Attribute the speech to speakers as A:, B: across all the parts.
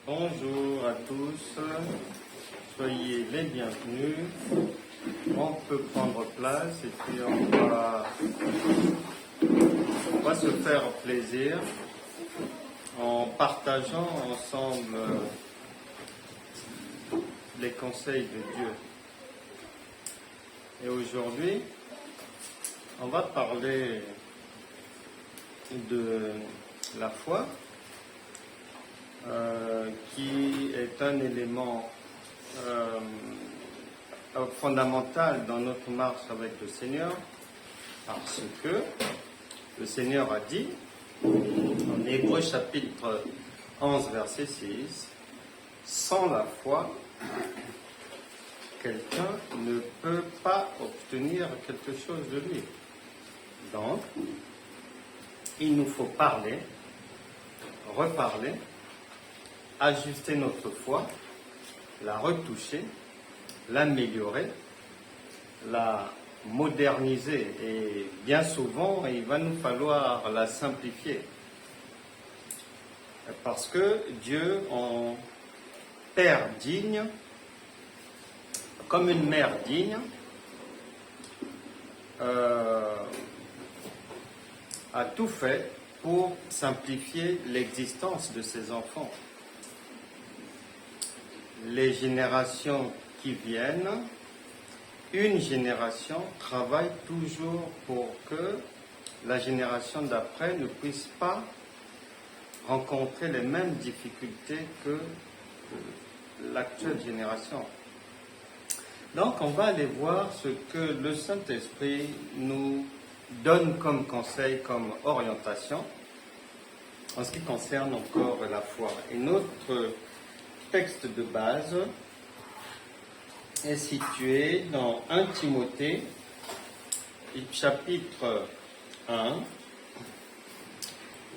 A: Bonjour à tous, soyez les bienvenus. On peut prendre place et puis on va se faire plaisir en partageant ensemble les conseils de Dieu. Et aujourd'hui, on va parler de la foi, qui est un élément fondamental dans notre marche avec le Seigneur, parce que le Seigneur a dit, en Hébreux chapitre 11, verset 6, « Sans la foi, quelqu'un ne peut pas obtenir quelque chose de lui. » Donc, il nous faut parler, reparler, ajuster notre foi, la retoucher, l'améliorer, la moderniser et bien souvent il va nous falloir la simplifier parce que Dieu, en Père digne, comme une mère digne, a tout fait pour simplifier l'existence de ses enfants. Les générations qui viennent, une génération travaille toujours pour que la génération d'après ne puisse pas rencontrer les mêmes difficultés que l'actuelle génération. Donc on va aller voir ce que le Saint-Esprit nous donne comme conseil, comme orientation, en ce qui concerne encore la foi. Et notre texte de base est situé dans 1 Timothée, chapitre 1,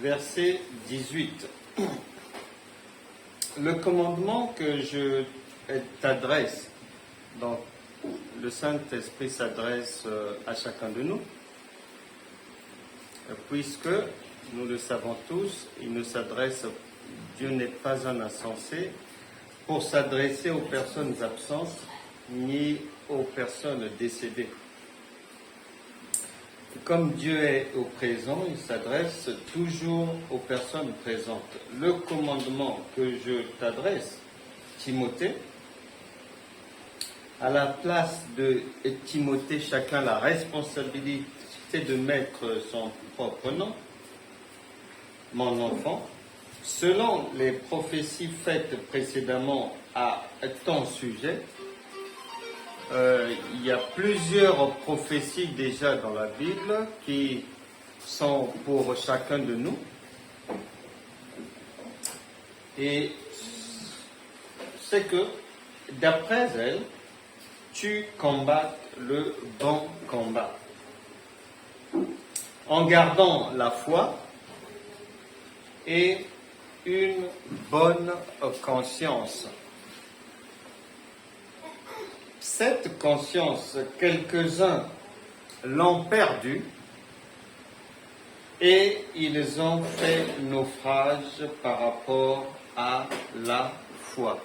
A: verset 18. Le commandement que je t'adresse, donc le Saint-Esprit s'adresse à chacun de nous, puisque nous le savons tous, Dieu n'est pas un insensé pour s'adresser aux personnes absentes ni aux personnes décédées. Comme Dieu est au présent, il s'adresse toujours aux personnes présentes. Le commandement que je t'adresse, Timothée, à la place de Timothée, chacun a la responsabilité de mettre son propre nom, mon enfant, selon les prophéties faites précédemment à ton sujet. Il y a plusieurs prophéties déjà dans la Bible qui sont pour chacun de nous. Et c'est que, d'après elles, tu combats le bon combat, en gardant la foi et une bonne conscience. Cette conscience, quelques-uns l'ont perdue et ils ont fait naufrage par rapport à la foi.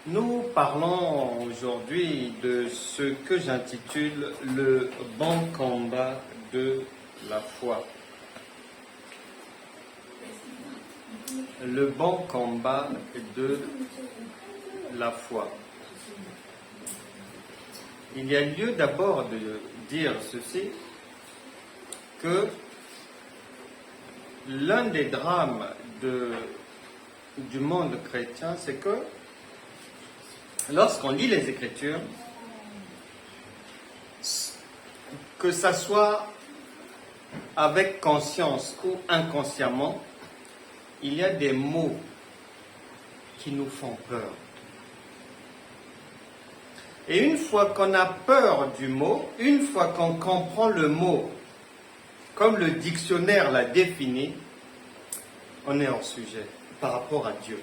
A: Nous parlons aujourd'hui de ce que j'intitule le bon combat de la foi. Le bon combat de la foi. Il y a lieu d'abord de dire ceci, que l'un des drames du monde chrétien, c'est lorsqu'on lit les Écritures, que ça soit avec conscience ou inconsciemment, il y a des mots qui nous font peur. Et une fois qu'on a peur du mot, une fois qu'on comprend le mot comme le dictionnaire l'a défini, on est hors sujet par rapport à Dieu.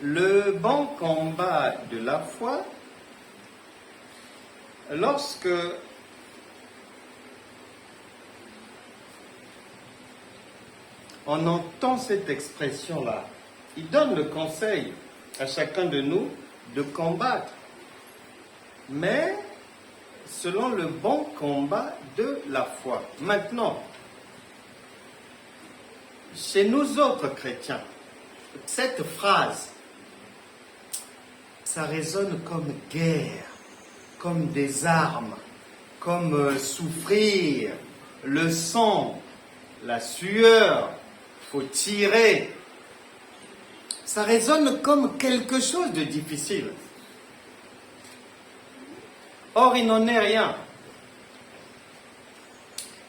A: Le bon combat de la foi, lorsque on entend cette expression-là. Il donne le conseil à chacun de nous de combattre, mais selon le bon combat de la foi. Maintenant, chez nous autres chrétiens, cette phrase, ça résonne comme guerre, comme des armes, comme souffrir, le sang, la sueur, faut tirer. Ça résonne comme quelque chose de difficile. Or, il n'en est rien.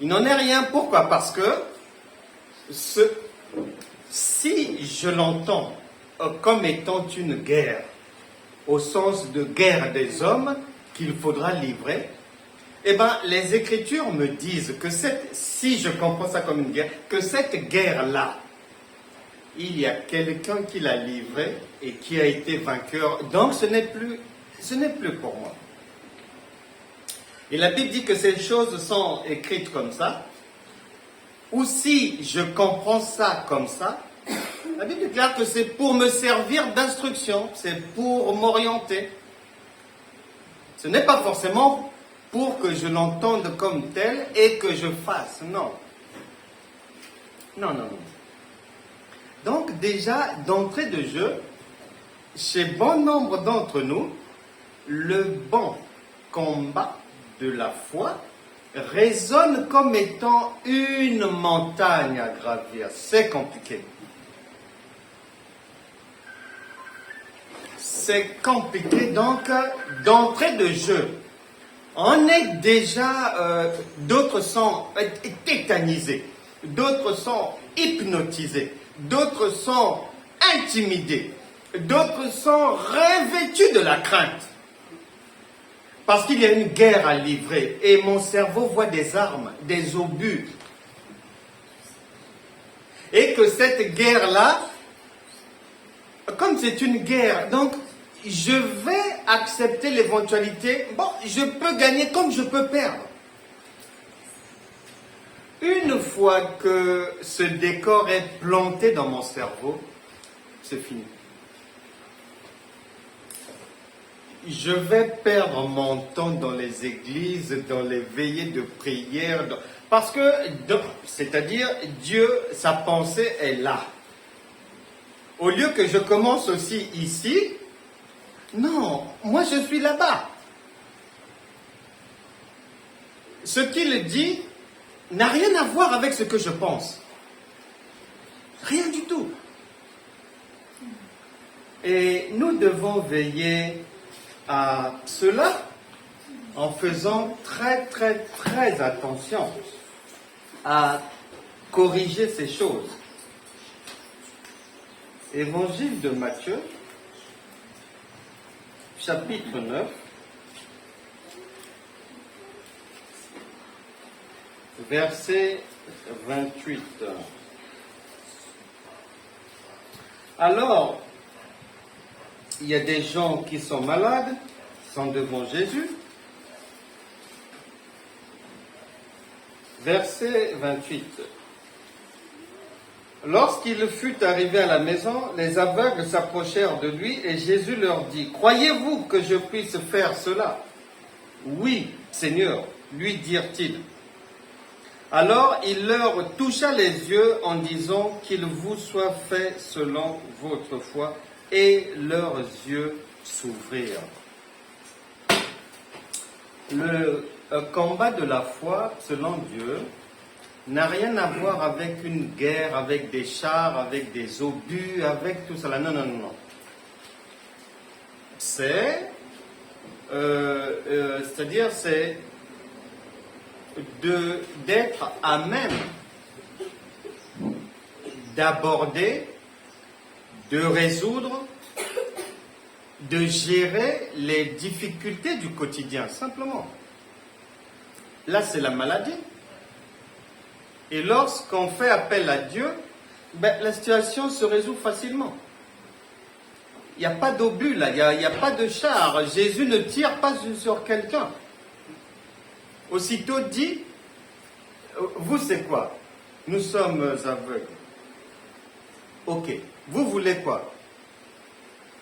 A: Il n'en est rien, pourquoi? Parce que si je l'entends comme étant une guerre, au sens de guerre des hommes qu'il faudra livrer, eh bien, les Écritures me disent que si je comprends ça comme une guerre, que cette guerre-là, il y a quelqu'un qui l'a livrée et qui a été vainqueur. Donc, ce n'est plus pour moi. Et la Bible dit que ces choses sont écrites comme ça. Ou si je comprends ça comme ça, la Bible déclare que c'est pour me servir d'instruction, c'est pour m'orienter. Ce n'est pas forcément pour que je l'entende comme tel et que je fasse. Non. Non, non, non. Donc déjà, d'entrée de jeu, chez bon nombre d'entre nous, le bon combat de la foi résonne comme étant une montagne à gravir. C'est compliqué. C'est compliqué, donc d'entrée de jeu, on est déjà, d'autres sont tétanisés, d'autres sont hypnotisés, d'autres sont intimidés, d'autres sont revêtus de la crainte. Parce qu'il y a une guerre à livrer et mon cerveau voit des armes, des obus. Et que cette guerre-là, comme c'est une guerre, donc je vais accepter l'éventualité. Bon, je peux gagner comme je peux perdre. Une fois que ce décor est planté dans mon cerveau, c'est fini. Je vais perdre mon temps dans les églises, dans les veillées de prière, parce que, c'est-à-dire, Dieu, sa pensée est là. Au lieu que je commence aussi ici, non, moi je suis là-bas. Ce qu'il dit n'a rien à voir avec ce que je pense. Rien du tout. Et nous devons veiller à cela en faisant très très très attention à corriger ces choses. Évangile de Matthieu, chapitre 9, verset 28. Alors, il y a des gens qui sont malades, sont devant Jésus. Verset 28. Lorsqu'il fut arrivé à la maison, les aveugles s'approchèrent de lui et Jésus leur dit, « Croyez-vous que je puisse faire cela ?» ?»« Oui, Seigneur, lui dirent-ils. Alors il leur toucha les yeux en disant qu'il vous soit fait selon votre foi, et leurs yeux s'ouvrirent. Le combat de la foi, selon Dieu, n'a rien à voir avec une guerre, avec des chars, avec des obus, avec tout cela. Non, non, non. C'est d'être à même d'aborder, de résoudre, de gérer les difficultés du quotidien, simplement. Là, c'est la maladie. Et lorsqu'on fait appel à Dieu, la situation se résout facilement. Il n'y a pas d'obus là, il n'y a pas de char. Jésus ne tire pas sur quelqu'un. Aussitôt dit, vous c'est quoi? Nous sommes aveugles. ok, vous voulez quoi?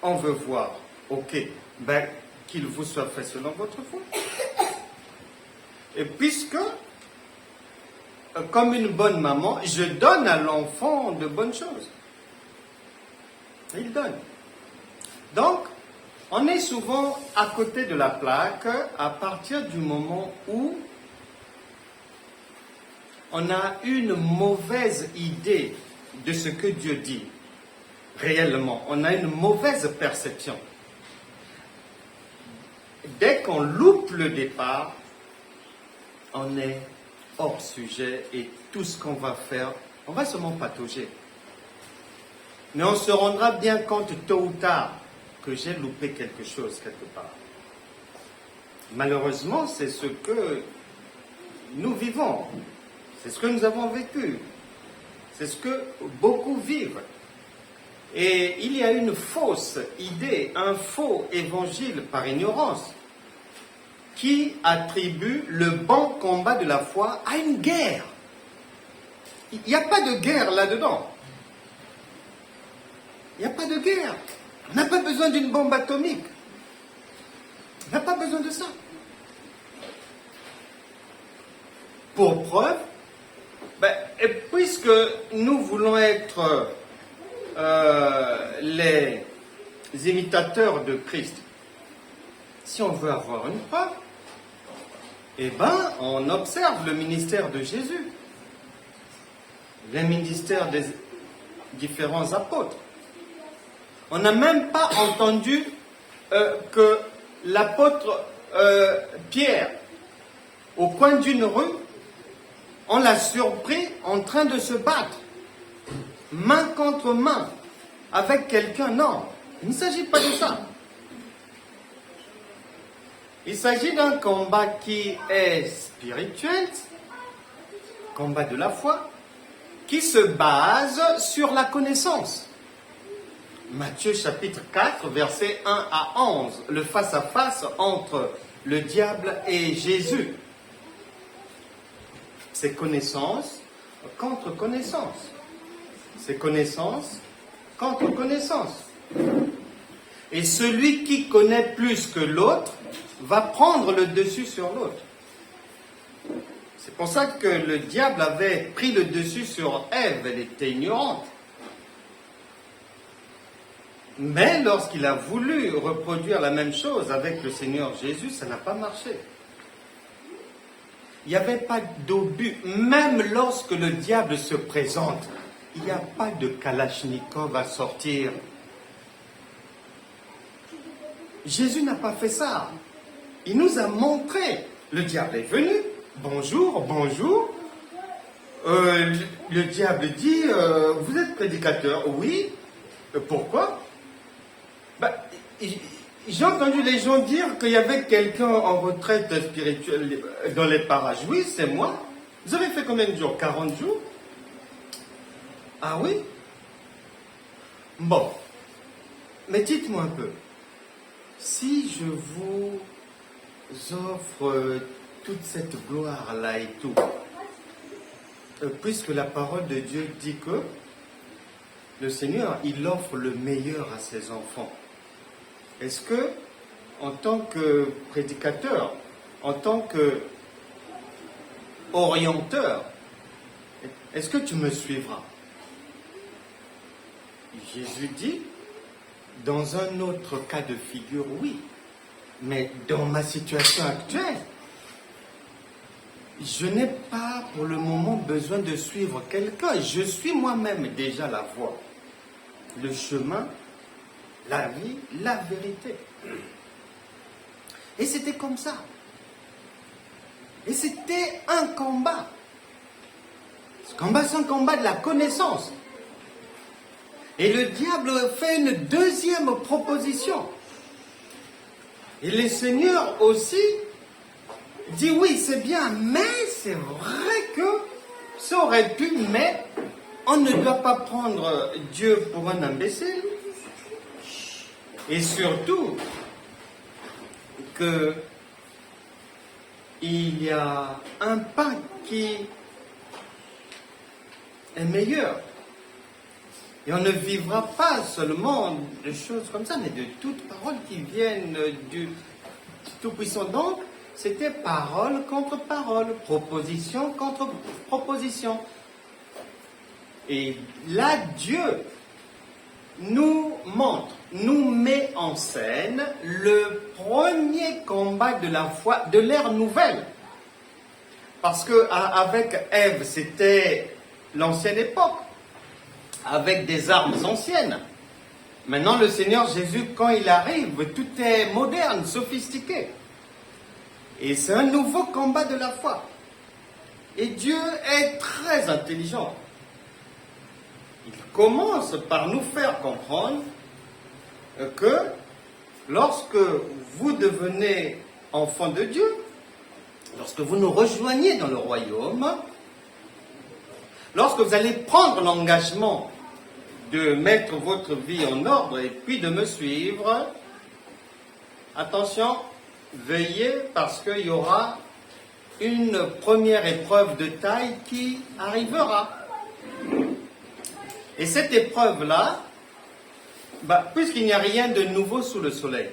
A: On veut voir. Ok, ben, qu'il vous soit fait selon votre foi. Et puisque, comme une bonne maman, je donne à l'enfant de bonnes choses. Il donne. Donc, on est souvent à côté de la plaque à partir du moment où on a une mauvaise idée de ce que Dieu dit. Réellement, on a une mauvaise perception. Dès qu'on loupe le départ, on est hors sujet et tout ce qu'on va faire, on va seulement patauger. Mais on se rendra bien compte tôt ou tard que j'ai loupé quelque chose quelque part. Malheureusement, c'est ce que nous vivons. C'est ce que nous avons vécu. C'est ce que beaucoup vivent. Et il y a une fausse idée, un faux évangile par ignorance, qui attribue le bon combat de la foi à une guerre. Il n'y a pas de guerre là-dedans. Il n'y a pas de guerre. On n'a pas besoin d'une bombe atomique. On n'a pas besoin de ça. Pour preuve, et puisque nous voulons être les imitateurs de Christ, si on veut avoir une preuve, on observe le ministère de Jésus, le ministère des différents apôtres. On n'a même pas entendu que l'apôtre Pierre, au coin d'une rue, on l'a surpris en train de se battre, main contre main, avec quelqu'un. Non, il ne s'agit pas de ça. Il s'agit d'un combat qui est spirituel, combat de la foi, qui se base sur la connaissance. Matthieu chapitre 4, versets 1 à 11, le face-à-face entre le diable et Jésus. C'est connaissance contre connaissance. C'est connaissance contre connaissance. Et celui qui connaît plus que l'autre va prendre le dessus sur l'autre. C'est pour ça que le diable avait pris le dessus sur Ève, elle était ignorante. Mais lorsqu'il a voulu reproduire la même chose avec le Seigneur Jésus, ça n'a pas marché. Il n'y avait pas d'obus. Même lorsque le diable se présente, il n'y a pas de Kalachnikov à sortir. Jésus n'a pas fait ça. Il nous a montré. Le diable est venu. Bonjour, bonjour. Le diable dit, vous êtes prédicateur? Oui. Pourquoi? J'ai entendu les gens dire qu'il y avait quelqu'un en retraite spirituelle dans les parages. Oui, c'est moi. Vous avez fait combien de jours? 40 jours? Ah oui? Bon. Mais dites-moi un peu. Si je vous offre toute cette gloire-là et tout, puisque la parole de Dieu dit que le Seigneur, il offre le meilleur à ses enfants. Est-ce que, en tant que prédicateur, en tant que orienteur, est-ce que tu me suivras? Jésus dit, dans un autre cas de figure, oui. Mais dans ma situation actuelle, je n'ai pas pour le moment besoin de suivre quelqu'un. Je suis moi-même déjà la voie, le chemin, la vie, la vérité. Et c'était comme ça. Et c'était un combat. Ce combat, c'est un combat de la connaissance. Et le diable fait une deuxième proposition. Et le Seigneur aussi dit oui, c'est bien, mais c'est vrai que ça aurait pu, mais on ne doit pas prendre Dieu pour un imbécile. Et surtout, qu'il y a un pain qui est meilleur. Et on ne vivra pas seulement de choses comme ça, mais de toutes paroles qui viennent du Tout-Puissant. Donc, c'était parole contre parole, proposition contre proposition. Et là, Dieu nous montre, nous met en scène le premier combat de la foi, de l'ère nouvelle. Parce qu'avec Ève, c'était l'ancienne époque, avec des armes anciennes. Maintenant, le Seigneur Jésus, quand il arrive, tout est moderne, sophistiqué. Et c'est un nouveau combat de la foi. Et Dieu est très intelligent. Il commence par nous faire comprendre que lorsque vous devenez enfant de Dieu, lorsque vous nous rejoignez dans le royaume, lorsque vous allez prendre l'engagement de mettre votre vie en ordre et puis de me suivre, attention, veillez parce qu'il y aura une première épreuve de taille qui arrivera. Et cette épreuve-là, puisqu'il n'y a rien de nouveau sous le soleil,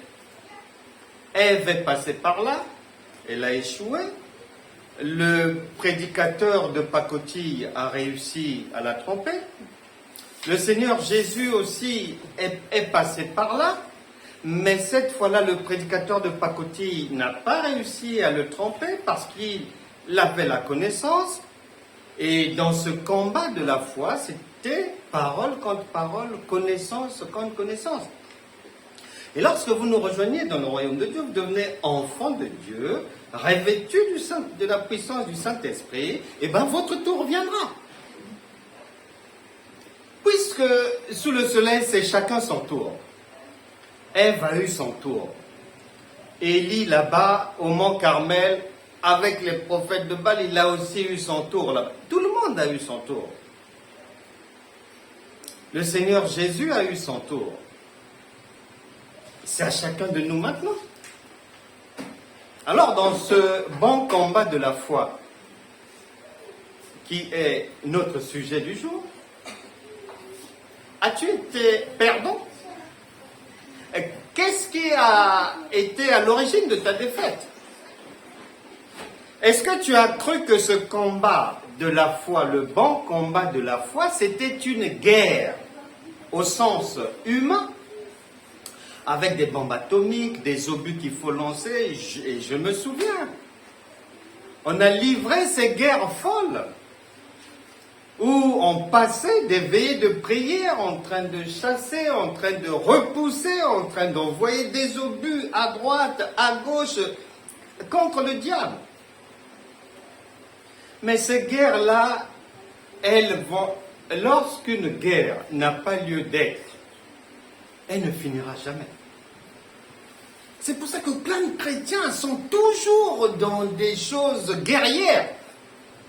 A: Ève est passée par là, elle a échoué, le prédicateur de pacotille a réussi à la tromper, le Seigneur Jésus aussi est passé par là, mais cette fois-là, le prédicateur de pacotille n'a pas réussi à le tromper parce qu'il avait la connaissance, et dans ce combat de la foi, c'était parole contre parole, connaissance contre connaissance. Et lorsque vous nous rejoignez dans le royaume de Dieu, vous devenez enfant de Dieu, revêtu de la puissance du Saint-Esprit, et bien votre tour viendra. Puisque sous le soleil, c'est chacun son tour. Ève a eu son tour. Élie, là-bas, au mont Carmel, avec les prophètes de Baal, il a aussi eu son tour. Là. Tout le monde a eu son tour. Le Seigneur Jésus a eu son tour. C'est à chacun de nous maintenant. Alors, dans ce bon combat de la foi, qui est notre sujet du jour, as-tu été perdant? Qu'est-ce qui a été à l'origine de ta défaite? Est-ce que tu as cru que ce combat de la foi, le bon combat de la foi, c'était une guerre au sens humain, avec des bombes atomiques, des obus qu'il faut lancer, et je me souviens, on a livré ces guerres folles, où on passait des veillées de prière en train de chasser, en train de repousser, en train d'envoyer des obus à droite, à gauche, contre le diable. Mais ces guerres-là, elles vont, lorsqu'une guerre n'a pas lieu d'être, elle ne finira jamais. C'est pour ça que plein de chrétiens sont toujours dans des choses guerrières,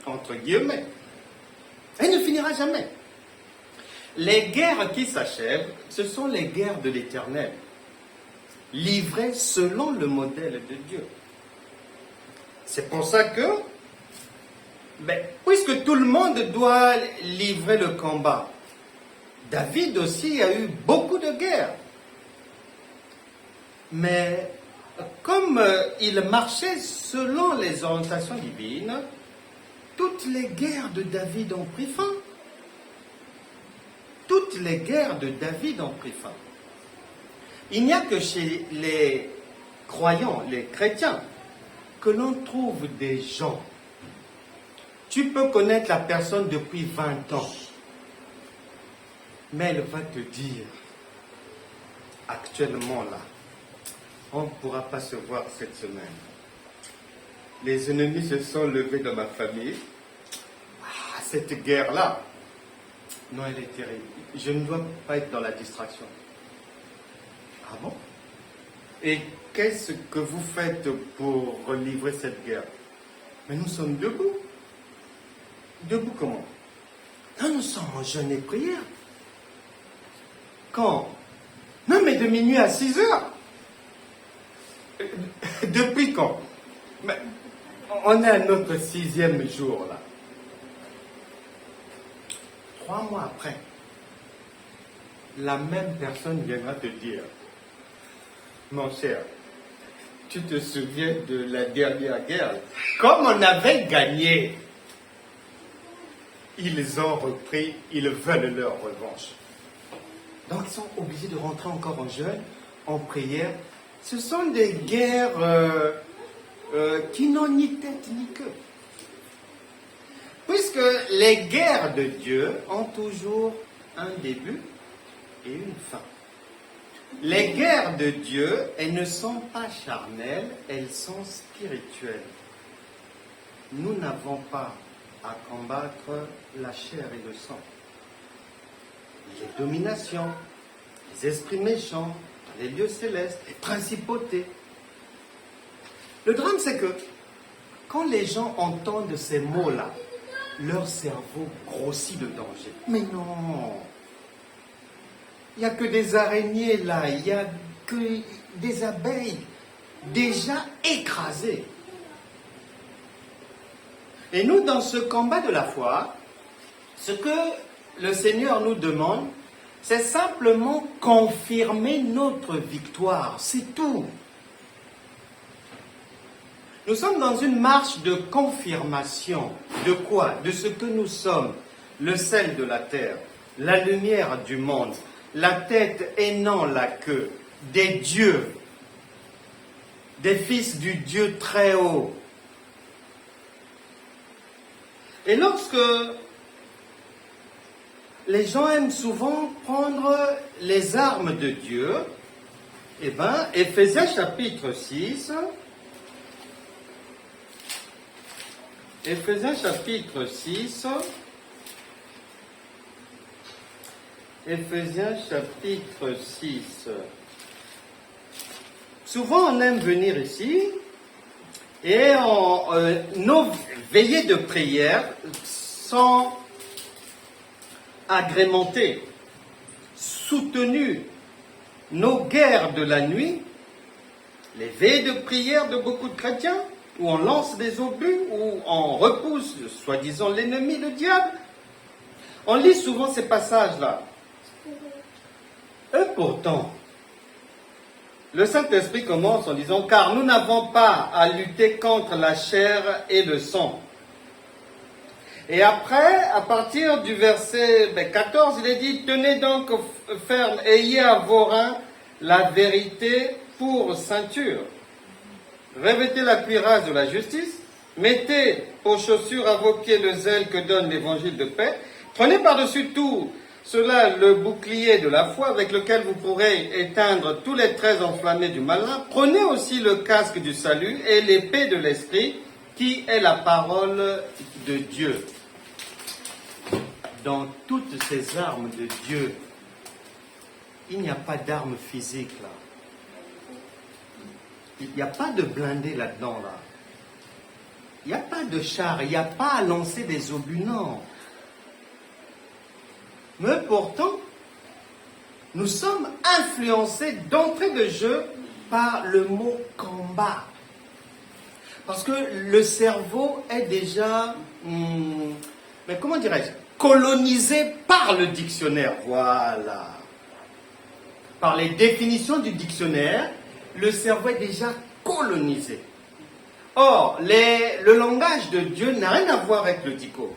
A: entre guillemets. Elle ne finira jamais. Les guerres qui s'achèvent, ce sont les guerres de l'Éternel, livrées selon le modèle de Dieu. C'est pour ça que, puisque tout le monde doit livrer le combat, David aussi a eu beaucoup de guerres. Mais comme il marchait selon les orientations divines, toutes les guerres de David ont pris fin. Toutes les guerres de David ont pris fin. Il n'y a que chez les croyants, les chrétiens, que l'on trouve des gens. Tu peux connaître la personne depuis 20 ans, mais elle va te dire, actuellement là, on ne pourra pas se voir cette semaine. Les ennemis se sont levés dans ma famille. Cette guerre-là, non, elle est terrible. Je ne dois pas être dans la distraction. Ah bon? Et qu'est-ce que vous faites pour livrer cette guerre? Mais nous sommes debout. Debout comment? Non, nous sommes en jeûne et prière. Quand? Non, mais de minuit à 6 heures. Depuis quand? Mais on est à notre 6e jour, là. 3 mois après. la même personne viendra te dire, mon cher, tu te souviens de la dernière guerre? Comme on avait gagné, ils ont repris, ils veulent leur revanche. Donc ils sont obligés de rentrer encore en jeûne, en prière. Ce sont des guerres qui n'ont ni tête ni queue. Puisque les guerres de Dieu ont toujours un début et une fin. Les guerres de Dieu, elles ne sont pas charnelles, elles sont spirituelles. Nous n'avons pas à combattre la chair et le sang. Les dominations, les esprits méchants, les lieux célestes, les principautés. Le drame, c'est que quand les gens entendent ces mots-là, leur cerveau grossit de danger. Mais non! Il n'y a que des araignées là, il n'y a que des abeilles déjà écrasées. Et nous, dans ce combat de la foi, ce que le Seigneur nous demande, c'est simplement confirmer notre victoire. C'est tout. Nous sommes dans une marche de confirmation. De quoi? De ce que nous sommes. Le sel de la terre, la lumière du monde, la tête et non la queue, des dieux, des fils du Dieu très haut. Et lorsque les gens aiment souvent prendre les armes de Dieu, eh bien, Éphésiens chapitre 6, Éphésiens chapitre 6, Éphésiens chapitre 6. Souvent on aime venir ici et nos veillées de prière sont agrémentées, soutenues. Nos guerres de la nuit, les veillées de prière de beaucoup de chrétiens, où on lance des obus, où on repousse, soi-disant, l'ennemi, le diable. On lit souvent ces passages-là. Et pourtant, le Saint-Esprit commence en disant « Car nous n'avons pas à lutter contre la chair et le sang. » Et après, à partir du verset 14, il est dit « Tenez donc ferme, ayez à vos reins la vérité pour ceinture. Revêtez la cuirasse de la justice, mettez aux chaussures à vos pieds le zèle que donne l'évangile de paix. Prenez par-dessus tout cela le bouclier de la foi avec lequel vous pourrez éteindre tous les traits enflammés du malin. Prenez aussi le casque du salut et l'épée de l'esprit qui est la parole de Dieu. » Dans toutes ces armes de Dieu, il n'y a pas d'armes physiques là. Il n'y a pas de blindé là-dedans là. Il n'y a pas de char, il n'y a pas à lancer des obus, non. Mais pourtant, nous sommes influencés d'entrée de jeu par le mot combat. Parce que le cerveau est déjà, mais comment dirais-je, colonisé par le dictionnaire. Voilà. Par les définitions du dictionnaire, le cerveau est déjà colonisé. Or, le langage de Dieu n'a rien à voir avec le dico,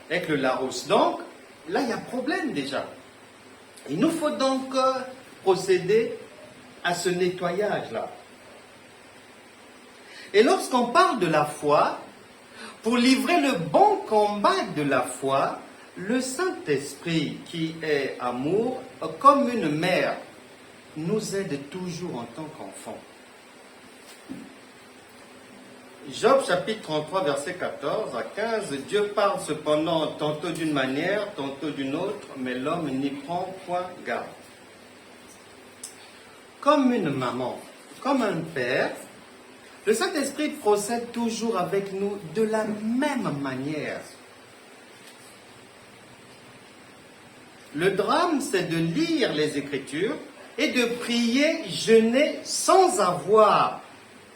A: avec le Larousse. Donc, là, il y a problème déjà. Il nous faut donc procéder à ce nettoyage-là. Et lorsqu'on parle de la foi, pour livrer le bon combat de la foi, le Saint-Esprit, qui est amour, comme une mère, nous aide toujours en tant qu'enfant. Job chapitre 33, verset 14 à 15, Dieu parle cependant tantôt d'une manière, tantôt d'une autre, mais l'homme n'y prend point garde. Comme une maman, comme un père, le Saint-Esprit procède toujours avec nous de la même manière. Le drame, c'est de lire les Écritures et de prier, jeûner sans avoir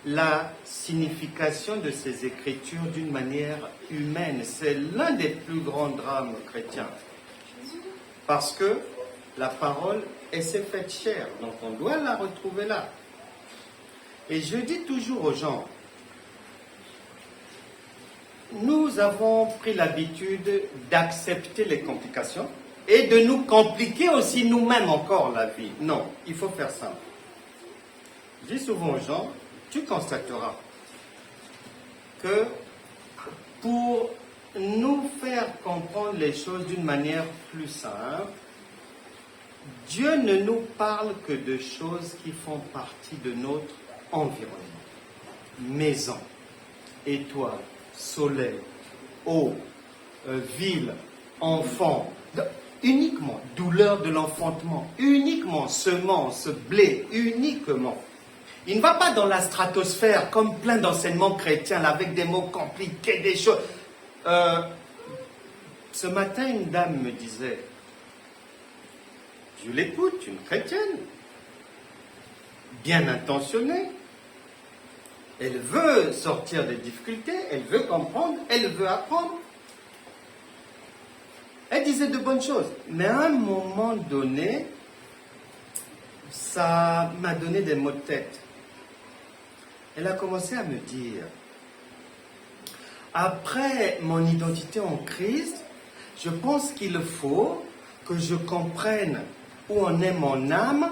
A: la signification de ces Écritures d'une manière humaine. C'est l'un des plus grands drames chrétiens. Parce que la parole, elle s'est faite chair. Donc on doit la retrouver là. Et je dis toujours aux gens, nous avons pris l'habitude d'accepter les complications et de nous compliquer aussi nous-mêmes encore la vie. Non, il faut faire simple. Je dis souvent aux gens, tu constateras que pour nous faire comprendre les choses d'une manière plus simple, Dieu ne nous parle que de choses qui font partie de notre environnement. Maison, étoiles, soleil, eau, ville, enfant, uniquement douleur de l'enfantement, uniquement semences, blé, uniquement. Il ne va pas dans la stratosphère comme plein d'enseignements chrétiens là, avec des mots compliqués, des choses. Ce matin, une dame me disait, je l'écoute, une chrétienne, bien intentionnée, elle veut sortir des difficultés, elle veut comprendre, elle veut apprendre. Elle disait de bonnes choses, mais à un moment donné, ça m'a donné des maux de tête. Elle a commencé à me dire, après mon identité en Christ, je pense qu'il faut que je comprenne où en est mon âme,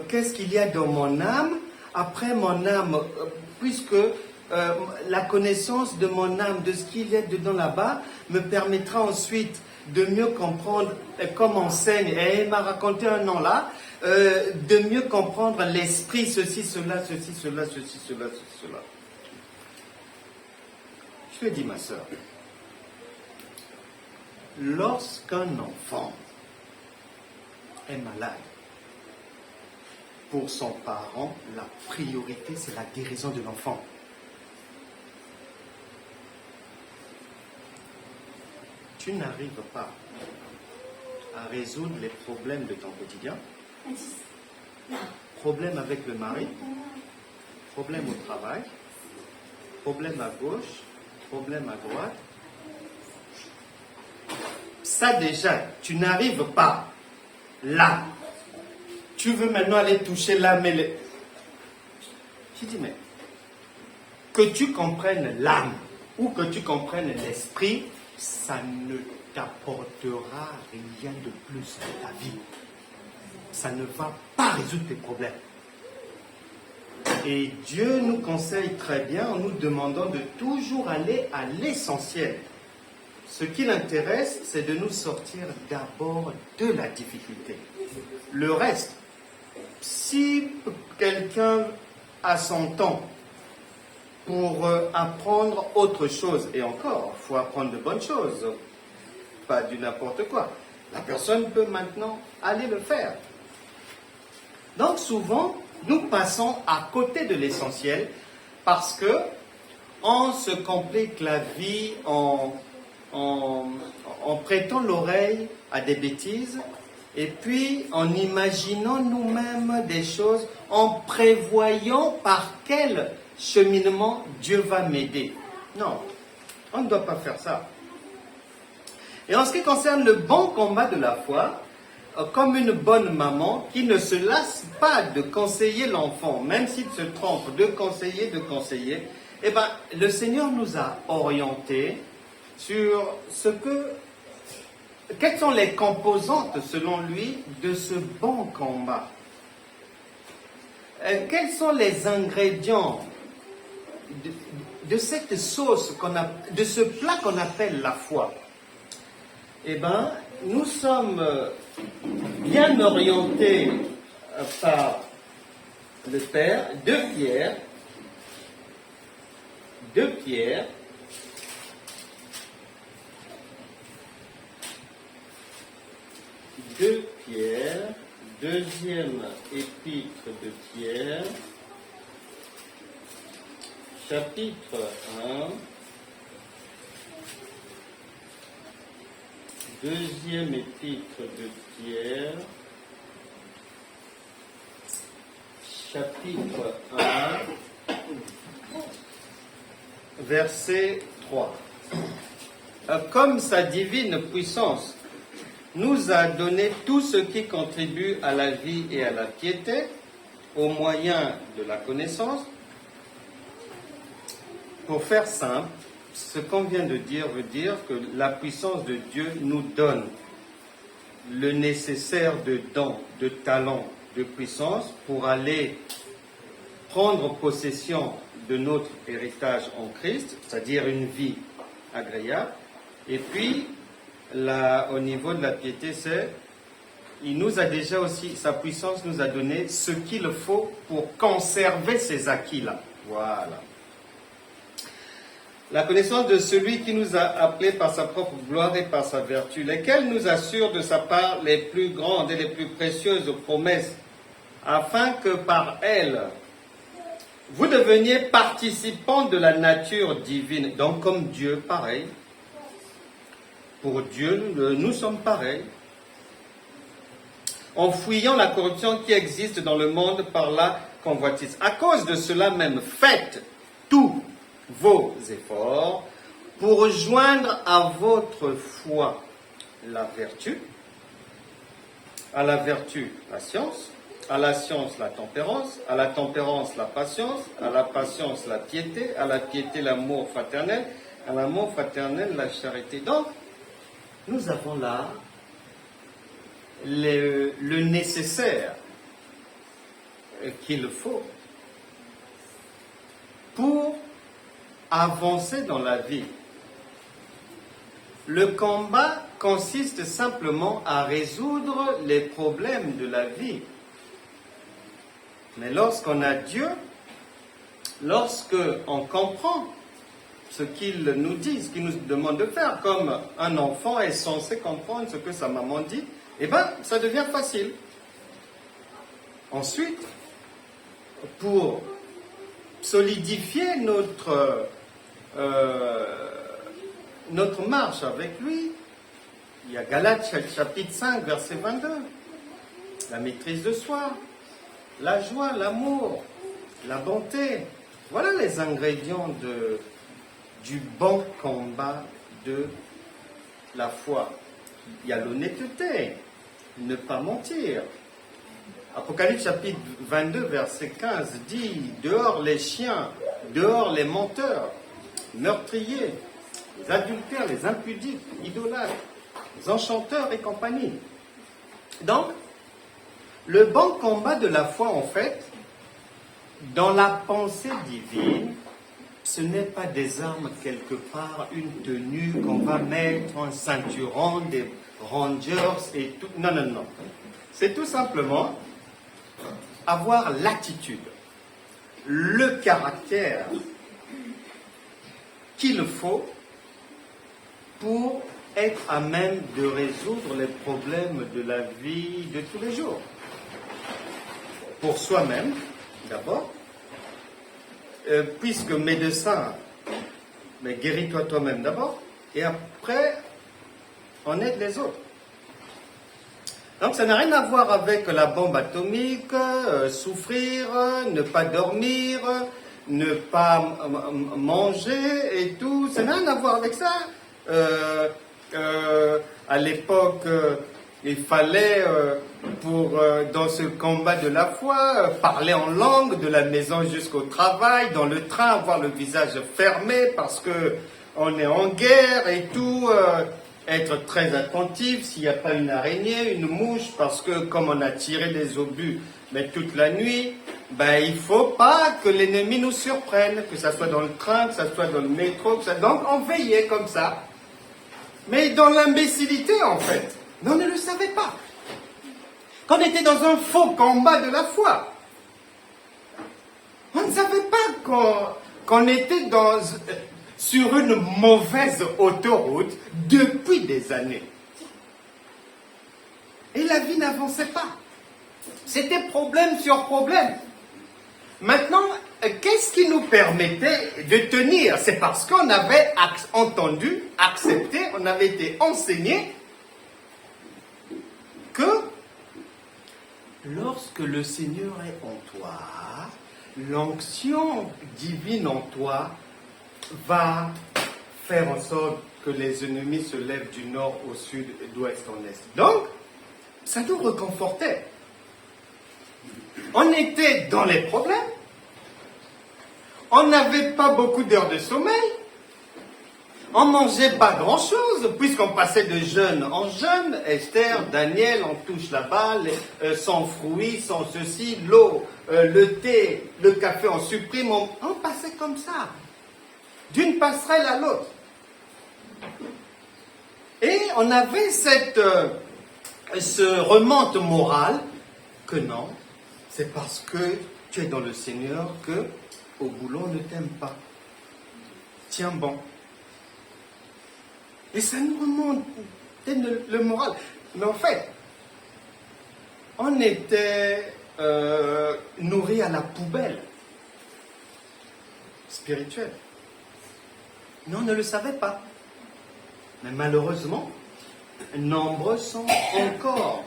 A: qu'est-ce qu'il y a dans mon âme, après mon âme, puisque la connaissance de mon âme, de ce qu'il y a dedans là-bas, me permettra ensuite de mieux comprendre, comme enseigne, et elle m'a raconté un an là, de mieux comprendre l'esprit, ceci, cela, ceci, cela, ceci, cela, ceci, cela. Je lui ai dit, ma soeur, lorsqu'un enfant est malade, pour son parent, la priorité, c'est la guérison de l'enfant. Tu n'arrives pas à résoudre les problèmes de ton quotidien, problème avec le mari, problème au travail, problème à gauche, problème à droite. Ça déjà, tu n'arrives pas là. Tu veux maintenant aller toucher l'âme et les... Je dis, mais que tu comprennes l'âme ou que tu comprennes l'esprit, ça ne t'apportera rien de plus dans ta vie. Ça ne va pas résoudre tes problèmes. Et Dieu nous conseille très bien en nous demandant de toujours aller à l'essentiel. Ce qui l'intéresse, c'est de nous sortir d'abord de la difficulté. Le reste, si quelqu'un a son temps pour apprendre autre chose, et encore, il faut apprendre de bonnes choses, pas du n'importe quoi, la personne peut maintenant aller le faire. Donc souvent, nous passons à côté de l'essentiel parce que on se complique la vie en prêtant l'oreille à des bêtises et puis en imaginant nous-mêmes des choses, en prévoyant par quel cheminement Dieu va m'aider. Non, on ne doit pas faire ça. Et en ce qui concerne le bon combat de la foi, comme une bonne maman qui ne se lasse pas de conseiller l'enfant, même s'il se trompe, de conseiller, eh ben, le Seigneur nous a orientés sur quelles sont les composantes, selon lui, de ce bon combat. Quels sont les ingrédients de cette sauce, de ce plat qu'on appelle la foi? Eh bien, nous sommes bien orientés par le Père, 2 Pierre, 2 Pierre, deuxième épître de Pierre, chapitre 1, deuxième épître de Pierre, chapitre 1, verset 3. Comme sa divine puissance nous a donné tout ce qui contribue à la vie et à la piété, au moyen de la connaissance. Pour faire simple, ce qu'on vient de dire veut dire que la puissance de Dieu nous donne le nécessaire de dons, de talents, de puissance pour aller prendre possession de notre héritage en Christ, c'est-à-dire une vie agréable. Et puis, là, au niveau de la piété, il nous a déjà aussi, sa puissance nous a donné ce qu'il faut pour conserver ces acquis-là. Voilà. La connaissance de celui qui nous a appelés par sa propre gloire et par sa vertu, lesquelles nous assurent de sa part les plus grandes et les plus précieuses promesses, afin que par elles, vous deveniez participants de la nature divine. Donc comme Dieu, pareil. Pour Dieu, nous sommes pareils. En fuyant la corruption qui existe dans le monde par la convoitise. À cause de cela même, faites tous vos efforts pour joindre à votre foi la vertu, à la vertu la science, à la science la tempérance, à la tempérance la patience, à la patience la piété, à la piété l'amour fraternel, à l'amour fraternel la charité. Donc, nous avons là le nécessaire qu'il faut pour avancer dans la vie. Le combat consiste simplement à résoudre les problèmes de la vie. Mais lorsqu'on a Dieu, lorsqu'on comprend ce qu'il nous dit, ce qu'il nous demande de faire, comme un enfant est censé comprendre ce que sa maman dit, eh bien, ça devient facile. Ensuite, pour solidifier notre marche avec lui, il y a Galates chapitre 5, verset 22. La maîtrise de soi, la joie, l'amour, la bonté. Voilà les ingrédients du bon combat de la foi. Il y a l'honnêteté, ne pas mentir. Apocalypse chapitre 22, verset 15 dit « Dehors les chiens, dehors les menteurs, meurtriers, les adultères, les impudiques, idolâtres, les enchanteurs et compagnie. » Donc, le bon combat de la foi, en fait, dans la pensée divine, ce n'est pas des armes quelque part, une tenue qu'on va mettre, un ceinturon, des rangers et tout. Non, non, non. C'est tout simplement avoir l'attitude, le caractère qu'il faut pour être à même de résoudre les problèmes de la vie de tous les jours. Pour soi-même, d'abord, puisque médecin, mais guéris-toi toi-même d'abord, et après, on aide les autres. Donc ça n'a rien à voir avec la bombe atomique, souffrir, ne pas dormir, ne pas manger et tout. Ça n'a rien à voir avec ça. À l'époque, il fallait, dans ce combat de la foi, parler en langue de la maison jusqu'au travail, dans le train, avoir le visage fermé parce que on est en guerre et tout. Être très attentif s'il n'y a pas une araignée, une mouche, parce que comme on a tiré les obus mais toute la nuit, ben, il ne faut pas que l'ennemi nous surprenne, que ce soit dans le train, que ce soit dans le métro, donc on veillait comme ça. Mais dans l'imbécilité en fait, mais on ne le savait pas. Qu'on était dans un faux combat de la foi. On ne savait pas qu'on était sur une mauvaise autoroute depuis des années. Et la vie n'avançait pas. C'était problème sur problème. Maintenant, qu'est-ce qui nous permettait de tenir? C'est parce qu'on avait entendu, accepté, on avait été enseigné que lorsque le Seigneur est en toi, l'onction divine en toi va faire en sorte que les ennemis se lèvent du nord au sud et d'ouest en est. Donc, ça nous réconfortait. On était dans les problèmes. On n'avait pas beaucoup d'heures de sommeil. On mangeait pas grand-chose, puisqu'on passait de jeûne en jeûne. Esther, Daniel, on touche là-bas, sans fruits, sans ceci, l'eau, le thé, le café, on supprime. On passait comme ça, d'une passerelle à l'autre. Et on avait ce remonte morale que non, c'est parce que tu es dans le Seigneur que au boulot on ne t'aime pas. Tiens bon. Et ça nous remonte le moral. Mais en fait, on était nourris à la poubelle spirituelle. Mais on ne le savait pas. Mais malheureusement, nombreux sont encore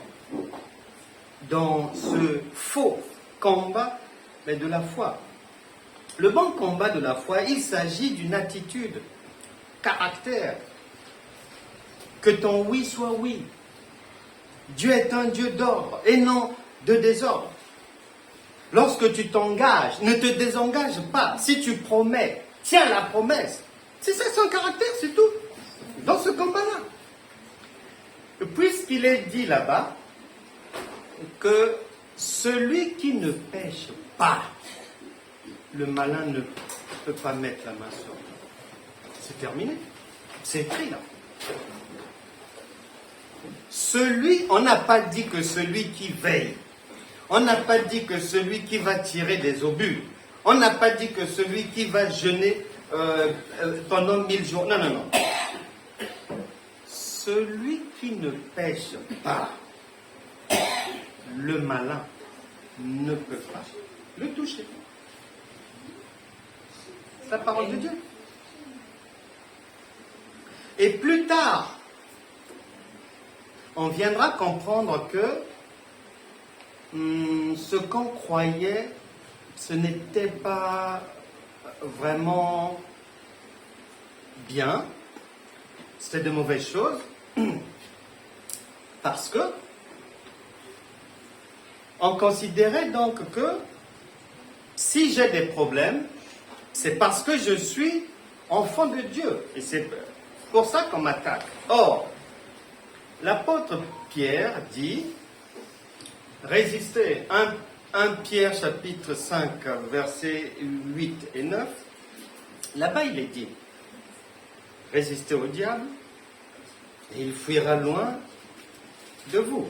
A: dans ce faux combat mais de la foi. Le bon combat de la foi, il s'agit d'une attitude, caractère. Que ton oui soit oui. Dieu est un Dieu d'ordre et non de désordre. Lorsque tu t'engages, ne te désengage pas. Si tu promets, tiens la promesse. C'est ça son caractère, c'est tout. Dans ce combat-là. Puisqu'il est dit là-bas que celui qui ne pêche pas, le malin ne peut pas mettre la main sur lui. C'est terminé. C'est écrit là. On n'a pas dit que celui qui veille, on n'a pas dit que celui qui va tirer des obus, on n'a pas dit que celui qui va jeûner pendant 1000 jours. Non, non, non. Celui qui ne pêche pas, le malin ne peut pas le toucher. C'est la parole de Dieu. Et plus tard, on viendra comprendre que ce qu'on croyait, ce n'était pas vraiment bien, c'était de mauvaises choses, parce que on considérait donc que si j'ai des problèmes, c'est parce que je suis enfant de Dieu, et c'est pour ça qu'on m'attaque. Or, l'apôtre Pierre dit, résistez, 1 Pierre chapitre 5, versets 8 et 9, là-bas il est dit, résistez au diable, et il fuira loin de vous.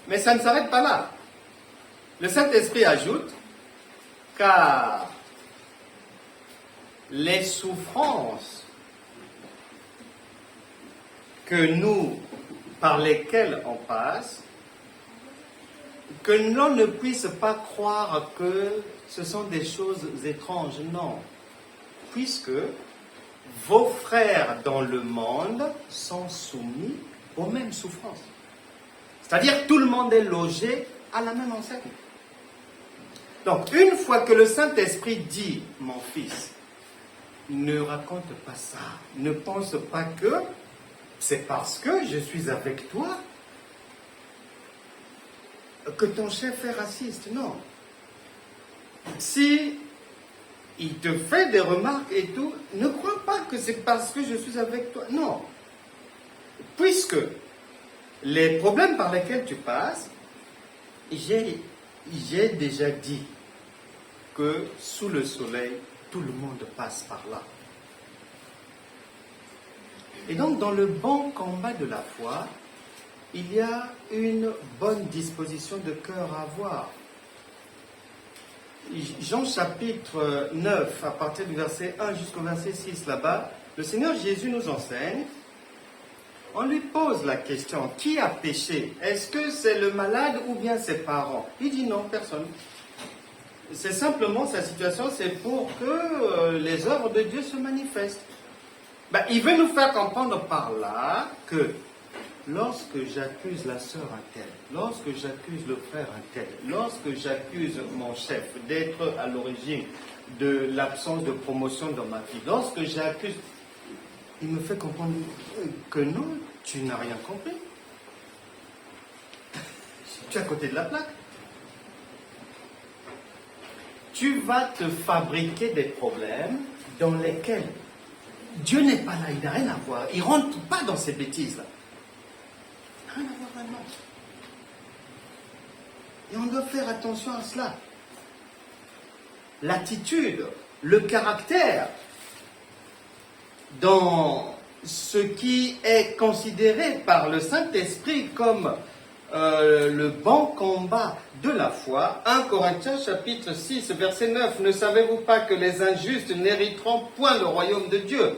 A: Mais ça ne s'arrête pas là. Le Saint-Esprit ajoute, car les souffrances par lesquelles on passe, que l'on ne puisse pas croire que ce sont des choses étranges, non. Puisque vos frères dans le monde sont soumis aux mêmes souffrances. C'est-à-dire tout le monde est logé à la même enseigne. Donc, une fois que le Saint-Esprit dit, mon fils, ne raconte pas ça, ne pense pas que c'est parce que je suis avec toi que ton chef est raciste. Non. Si il te fait des remarques et tout, ne crois pas que c'est parce que je suis avec toi. Non. Puisque les problèmes par lesquels tu passes, j'ai déjà dit que sous le soleil, tout le monde passe par là. Et donc, dans le bon combat de la foi, il y a une bonne disposition de cœur à avoir. Jean chapitre 9, à partir du verset 1 jusqu'au verset 6, là-bas, le Seigneur Jésus nous enseigne, on lui pose la question, qui a péché? Est-ce que c'est le malade ou bien ses parents? Il dit non, personne. C'est simplement sa situation, c'est pour que les œuvres de Dieu se manifestent. Il veut nous faire comprendre par là que lorsque j'accuse la sœur un tel, lorsque j'accuse le frère un tel, lorsque j'accuse mon chef d'être à l'origine de l'absence de promotion dans ma vie, lorsque j'accuse, il me fait comprendre que non, tu n'as rien compris. Tu es à côté de la plaque. Tu vas te fabriquer des problèmes dans lesquels Dieu n'est pas là, il n'a rien à voir. Il ne rentre pas dans ces bêtises-là. Rien à voir vraiment. Et on doit faire attention à cela. L'attitude, le caractère, dans ce qui est considéré par le Saint-Esprit comme le bon combat de la foi. 1 Corinthiens chapitre 6 verset 9. Ne savez-vous pas que les injustes n'hériteront point le royaume de Dieu?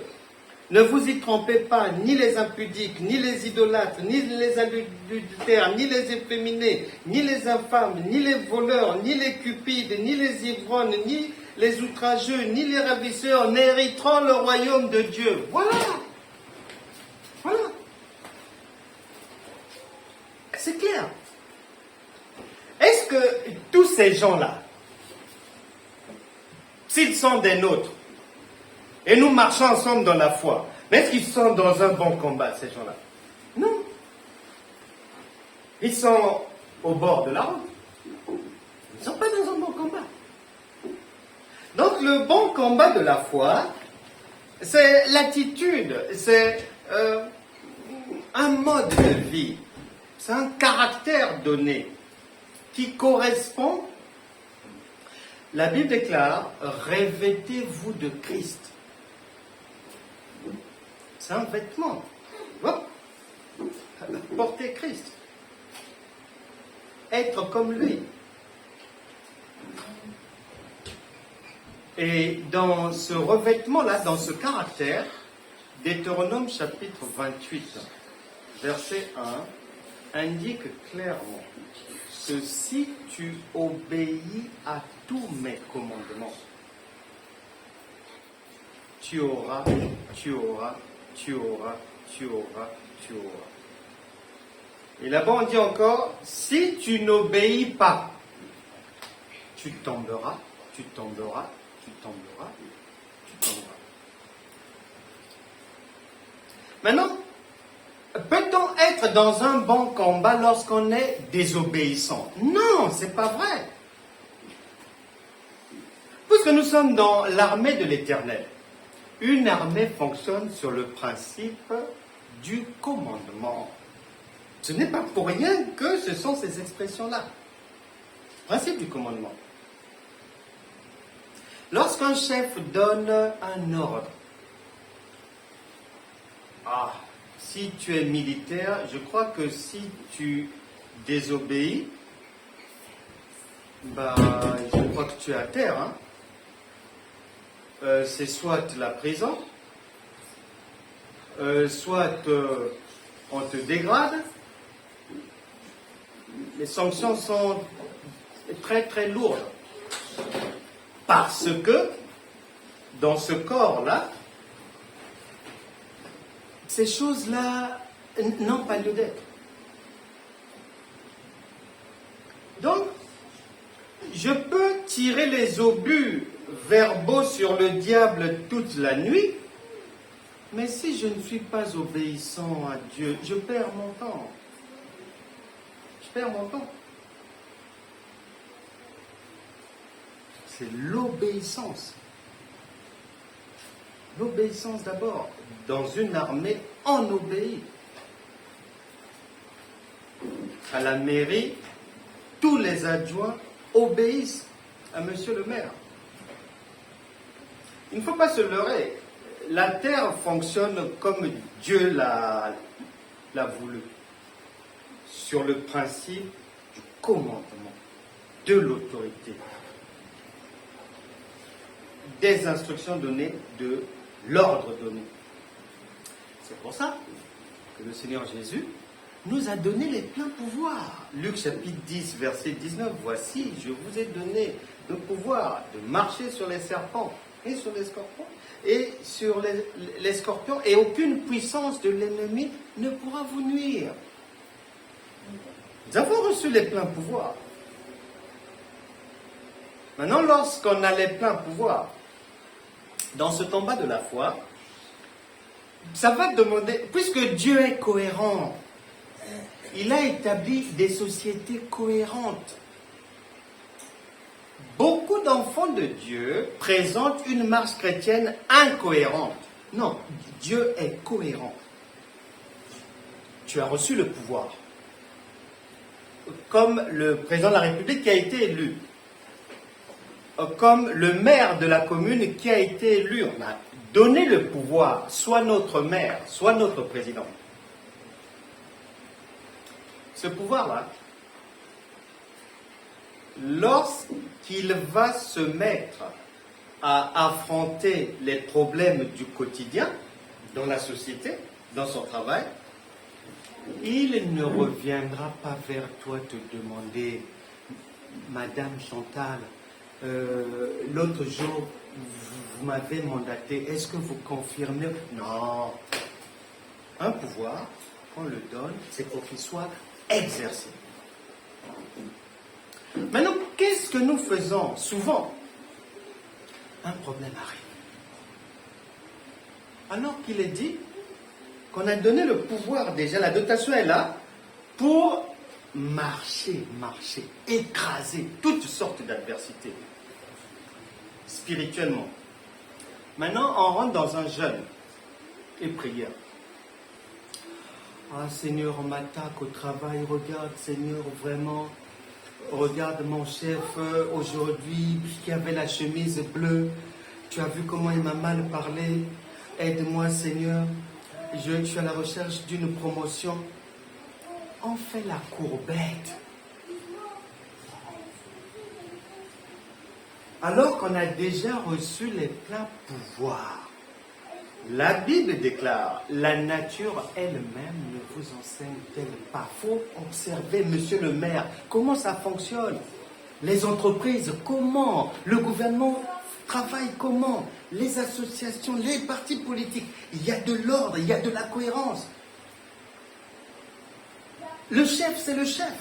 A: Ne vous y trompez pas, ni les impudiques, ni les idolâtres, ni les adultères, ni les efféminés, ni les infâmes, ni les voleurs, ni les cupides, ni les ivrognes, ni les outrageux, ni les ravisseurs n'hériteront le royaume de Dieu. Voilà. Voilà. C'est clair. Est-ce que tous ces gens-là, s'ils sont des nôtres, et nous marchons ensemble dans la foi, mais est-ce qu'ils sont dans un bon combat, ces gens-là? Non. Ils sont au bord de la route. Ils ne sont pas dans un bon combat. Donc le bon combat de la foi, c'est l'attitude, c'est un mode de vie, c'est un caractère donné qui correspond. La Bible déclare, revêtez-vous de Christ. C'est un vêtement. Porter Christ. Être comme lui. Et dans ce revêtement-là, dans ce caractère, Deutéronome chapitre 28, verset 1, indique clairement que si tu obéis à tous mes commandements, tu auras. Et là-bas on dit encore, si tu n'obéis pas, tu tomberas. Maintenant, peut-on être dans un bon combat lorsqu'on est désobéissant? Non, c'est pas vrai. Puisque nous sommes dans l'armée de l'Éternel, une armée fonctionne sur le principe du commandement. Ce n'est pas pour rien que ce sont ces expressions-là. Principe du commandement. Lorsqu'un chef donne un ordre, si tu es militaire, je crois que si tu désobéis, je crois que tu es à terre. Hein. C'est soit la prison, soit on te dégrade. Les sanctions sont très très lourdes. Parce que, dans ce corps-là, ces choses-là n'ont pas lieu d'être. Donc, je peux tirer les obus verbaux sur le diable toute la nuit, mais si je ne suis pas obéissant à Dieu, je perds mon temps. Je perds mon temps. C'est l'obéissance. L'obéissance d'abord. Dans une armée, on obéit. À la mairie, tous les adjoints obéissent à monsieur le maire. Il ne faut pas se leurrer. La terre fonctionne comme Dieu l'a voulu. Sur le principe du commandement, de l'autorité. Des instructions données, de l'ordre donné. C'est pour ça que le Seigneur Jésus nous a donné les pleins pouvoirs. Luc chapitre 10, verset 19, voici, je vous ai donné le pouvoir de marcher sur les serpents et sur les scorpions, et sur les scorpions, et aucune puissance de l'ennemi ne pourra vous nuire. Nous avons reçu les pleins pouvoirs. Maintenant, lorsqu'on a les pleins pouvoirs, dans ce combat de la foi, Ça va demander, puisque Dieu est cohérent, il a établi des sociétés cohérentes. Beaucoup d'enfants de Dieu présentent une marche chrétienne incohérente. Non, Dieu est cohérent. Tu as reçu le pouvoir. Comme le président de la République qui a été élu. Comme le maire de la commune qui a été élu. On a donné le pouvoir, soit notre maire, soit notre président. Ce pouvoir-là, lorsqu'il va se mettre à affronter les problèmes du quotidien dans la société, dans son travail, il ne reviendra pas vers toi te demander, Madame Chantal, l'autre jour, vous m'avez mandaté, est-ce que vous confirmez? Non. Un pouvoir, on le donne, c'est pour qu'il soit exercé. Maintenant, qu'est-ce que nous faisons souvent? Un problème arrive. Alors qu'il est dit qu'on a donné le pouvoir déjà, la dotation est là, pour marcher, écraser toutes sortes d'adversités, spirituellement. Maintenant, on rentre dans un jeûne et prière. Ah Seigneur, on m'attaque au travail, regarde Seigneur, vraiment, regarde mon chef aujourd'hui, qui avait la chemise bleue, tu as vu comment il m'a mal parlé, aide-moi Seigneur, je suis à la recherche d'une promotion. On fait la courbette. Alors qu'on a déjà reçu les pleins pouvoirs. La Bible déclare, la nature elle-même ne vous enseigne-t-elle pas? Il faut observer, monsieur le maire, comment ça fonctionne. Les entreprises, comment? Le gouvernement travaille comment? Les associations, les partis politiques. Il y a de l'ordre, il y a de la cohérence. Le chef, c'est le chef.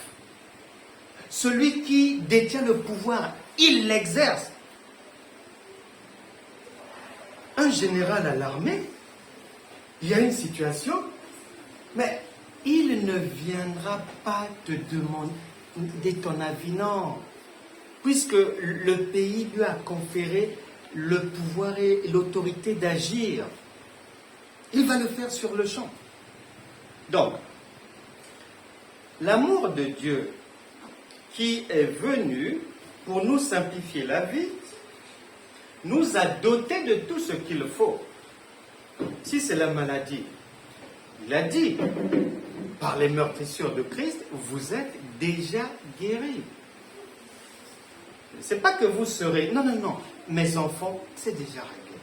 A: Celui qui détient le pouvoir, il l'exerce. Un général à l'armée, il y a une situation, mais il ne viendra pas te demander ton avis, non. Puisque le pays lui a conféré le pouvoir et l'autorité d'agir. Il va le faire sur le champ. Donc, l'amour de Dieu qui est venu pour nous simplifier la vie, nous a dotés de tout ce qu'il faut. Si c'est la maladie, il a dit, par les meurtrissures de Christ, vous êtes déjà guéris. C'est pas que vous serez... Non, non, non. Mes enfants, c'est déjà réglé.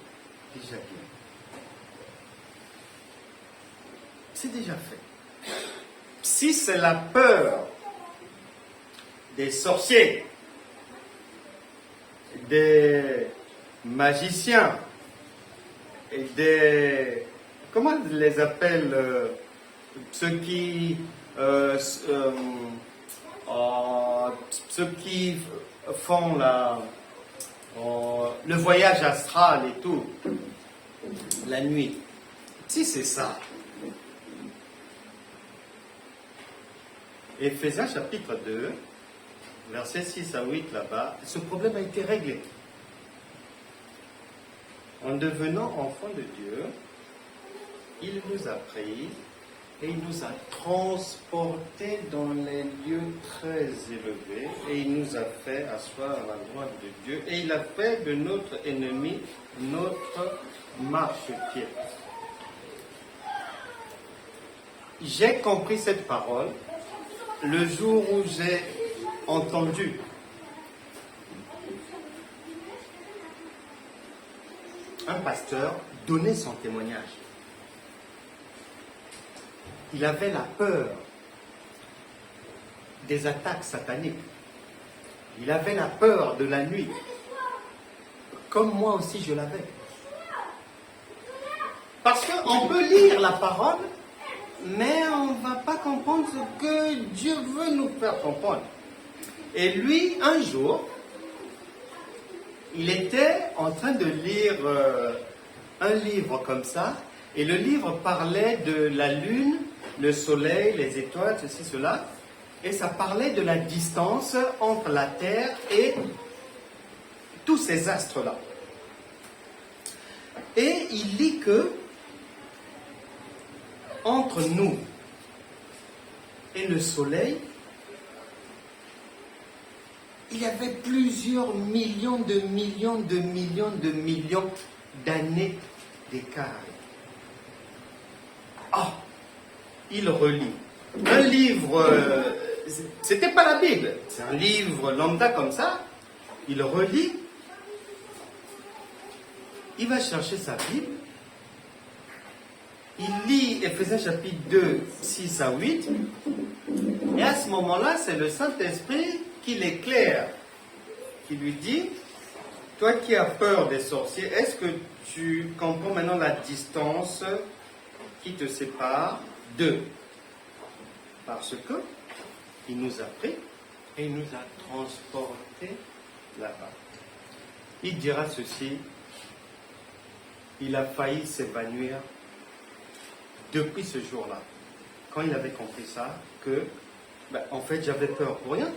A: Déjà guéri. C'est déjà fait. Si c'est la peur des sorciers, des magiciens et des... Comment on les appelle ceux qui font le voyage astral et tout, la nuit. Si c'est ça, Éphésiens chapitre 2, versets 6 à 8 là-bas, ce problème a été réglé. En devenant enfant de Dieu, il nous a pris et il nous a transportés dans les lieux très élevés et il nous a fait asseoir à la droite de Dieu et il a fait de notre ennemi notre marchepied. J'ai compris cette parole le jour où j'ai entendu un pasteur donner son témoignage. Il avait la peur des attaques sataniques. Il avait la peur de la nuit. Comme moi aussi je l'avais. Parce qu'on peut lire la parole, mais on ne va pas comprendre ce que Dieu veut nous faire comprendre. Et lui, un jour, il était en train de lire un livre comme ça, Et le livre parlait de la lune, le soleil, les étoiles, ceci, cela. Et ça parlait de la distance entre la Terre et tous ces astres-là. Et il dit que entre nous et le soleil, il y avait plusieurs millions de millions de millions de millions d'années d'écart. Ah, il relit. Un livre, c'était pas la Bible, c'est un livre lambda comme ça. Il relit, il va chercher sa Bible, il lit Éphésiens chapitre 2, 6 à 8, et à ce moment-là, c'est le Saint-Esprit qui l'éclaire, qui lui dit, toi qui as peur des sorciers, est-ce que tu comprends maintenant la distance qui te sépare d'eux? Parce que il nous a pris et il nous a transportés là-bas. Il dira ceci, il a failli s'évanouir depuis ce jour-là, quand il avait compris ça, que, en fait, j'avais peur pour rien.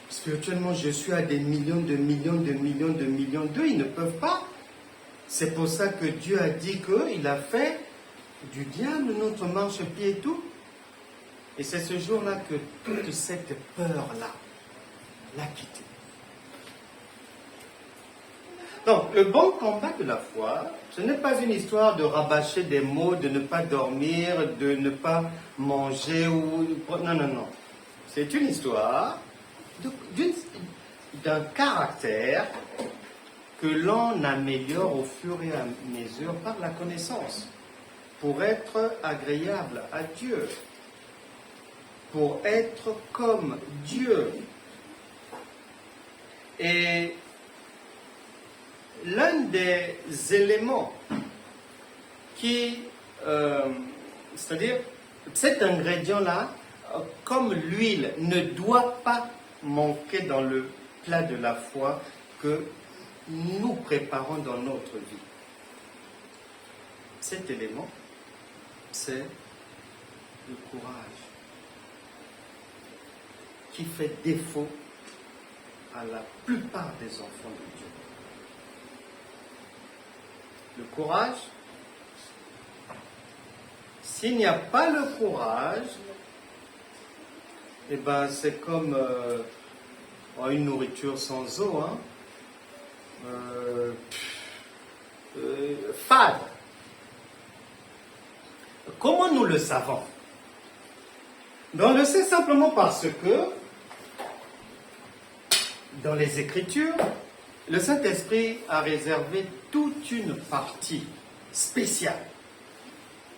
A: Spirituellement, je suis à des millions de millions de millions de millions d'eux, ils ne peuvent pas. C'est pour ça que Dieu a dit qu'il a fait du diable notre marchepied et tout. Et c'est ce jour-là que toute cette peur-là l'a quitté. Donc, le bon combat de la foi, ce n'est pas une histoire de rabâcher des mots, de ne pas dormir, de ne pas manger ou... Non, non, non. C'est une histoire d'un caractère que l'on améliore au fur et à mesure par la connaissance, pour être agréable à Dieu, pour être comme Dieu. Et l'un des éléments qui, c'est-à-dire cet ingrédient-là, comme l'huile, ne doit pas manquer dans le plat de la foi que nous préparons dans notre vie. Cet élément, c'est le courage qui fait défaut à la plupart des enfants de Dieu. Le courage, s'il n'y a pas le courage, eh ben c'est comme une nourriture sans eau, hein? Fade. Comment nous le savons? On le sait simplement parce que dans les Écritures, le Saint-Esprit a réservé toute une partie spéciale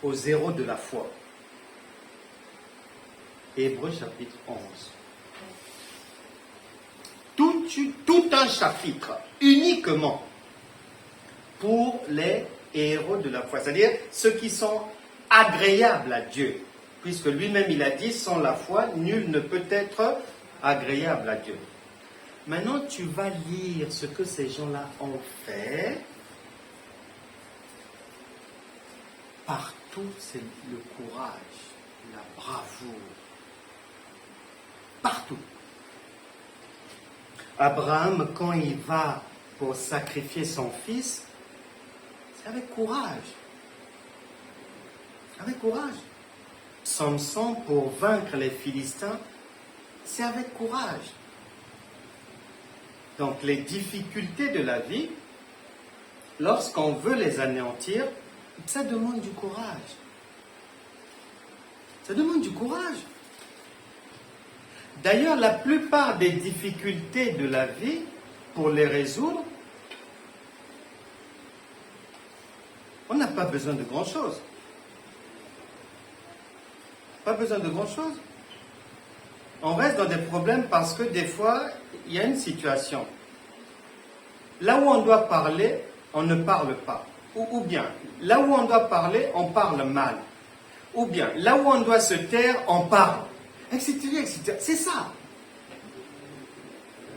A: aux héros de la foi. Hébreux chapitre 11. Tout un chapitre uniquement pour les héros de la foi, c'est-à-dire ceux qui sont agréables à Dieu, puisque lui-même il a dit, sans la foi, nul ne peut être agréable à Dieu. Maintenant, tu vas lire ce que ces gens-là ont fait. Partout, c'est le courage, la bravoure. Partout. Abraham, quand il va pour sacrifier son fils, c'est avec courage. Avec courage. Samson, pour vaincre les Philistins, c'est avec courage. Donc les difficultés de la vie, lorsqu'on veut les anéantir, ça demande du courage. Ça demande du courage. D'ailleurs, la plupart des difficultés de la vie, pour les résoudre, on n'a pas besoin de grand-chose. Pas besoin de grand-chose. On reste dans des problèmes parce que des fois, il y a une situation. Là où on doit parler, on ne parle pas. Ou bien, là où on doit parler, on parle mal. Ou bien, là où on doit se taire, on parle. Etc., etc. C'est ça.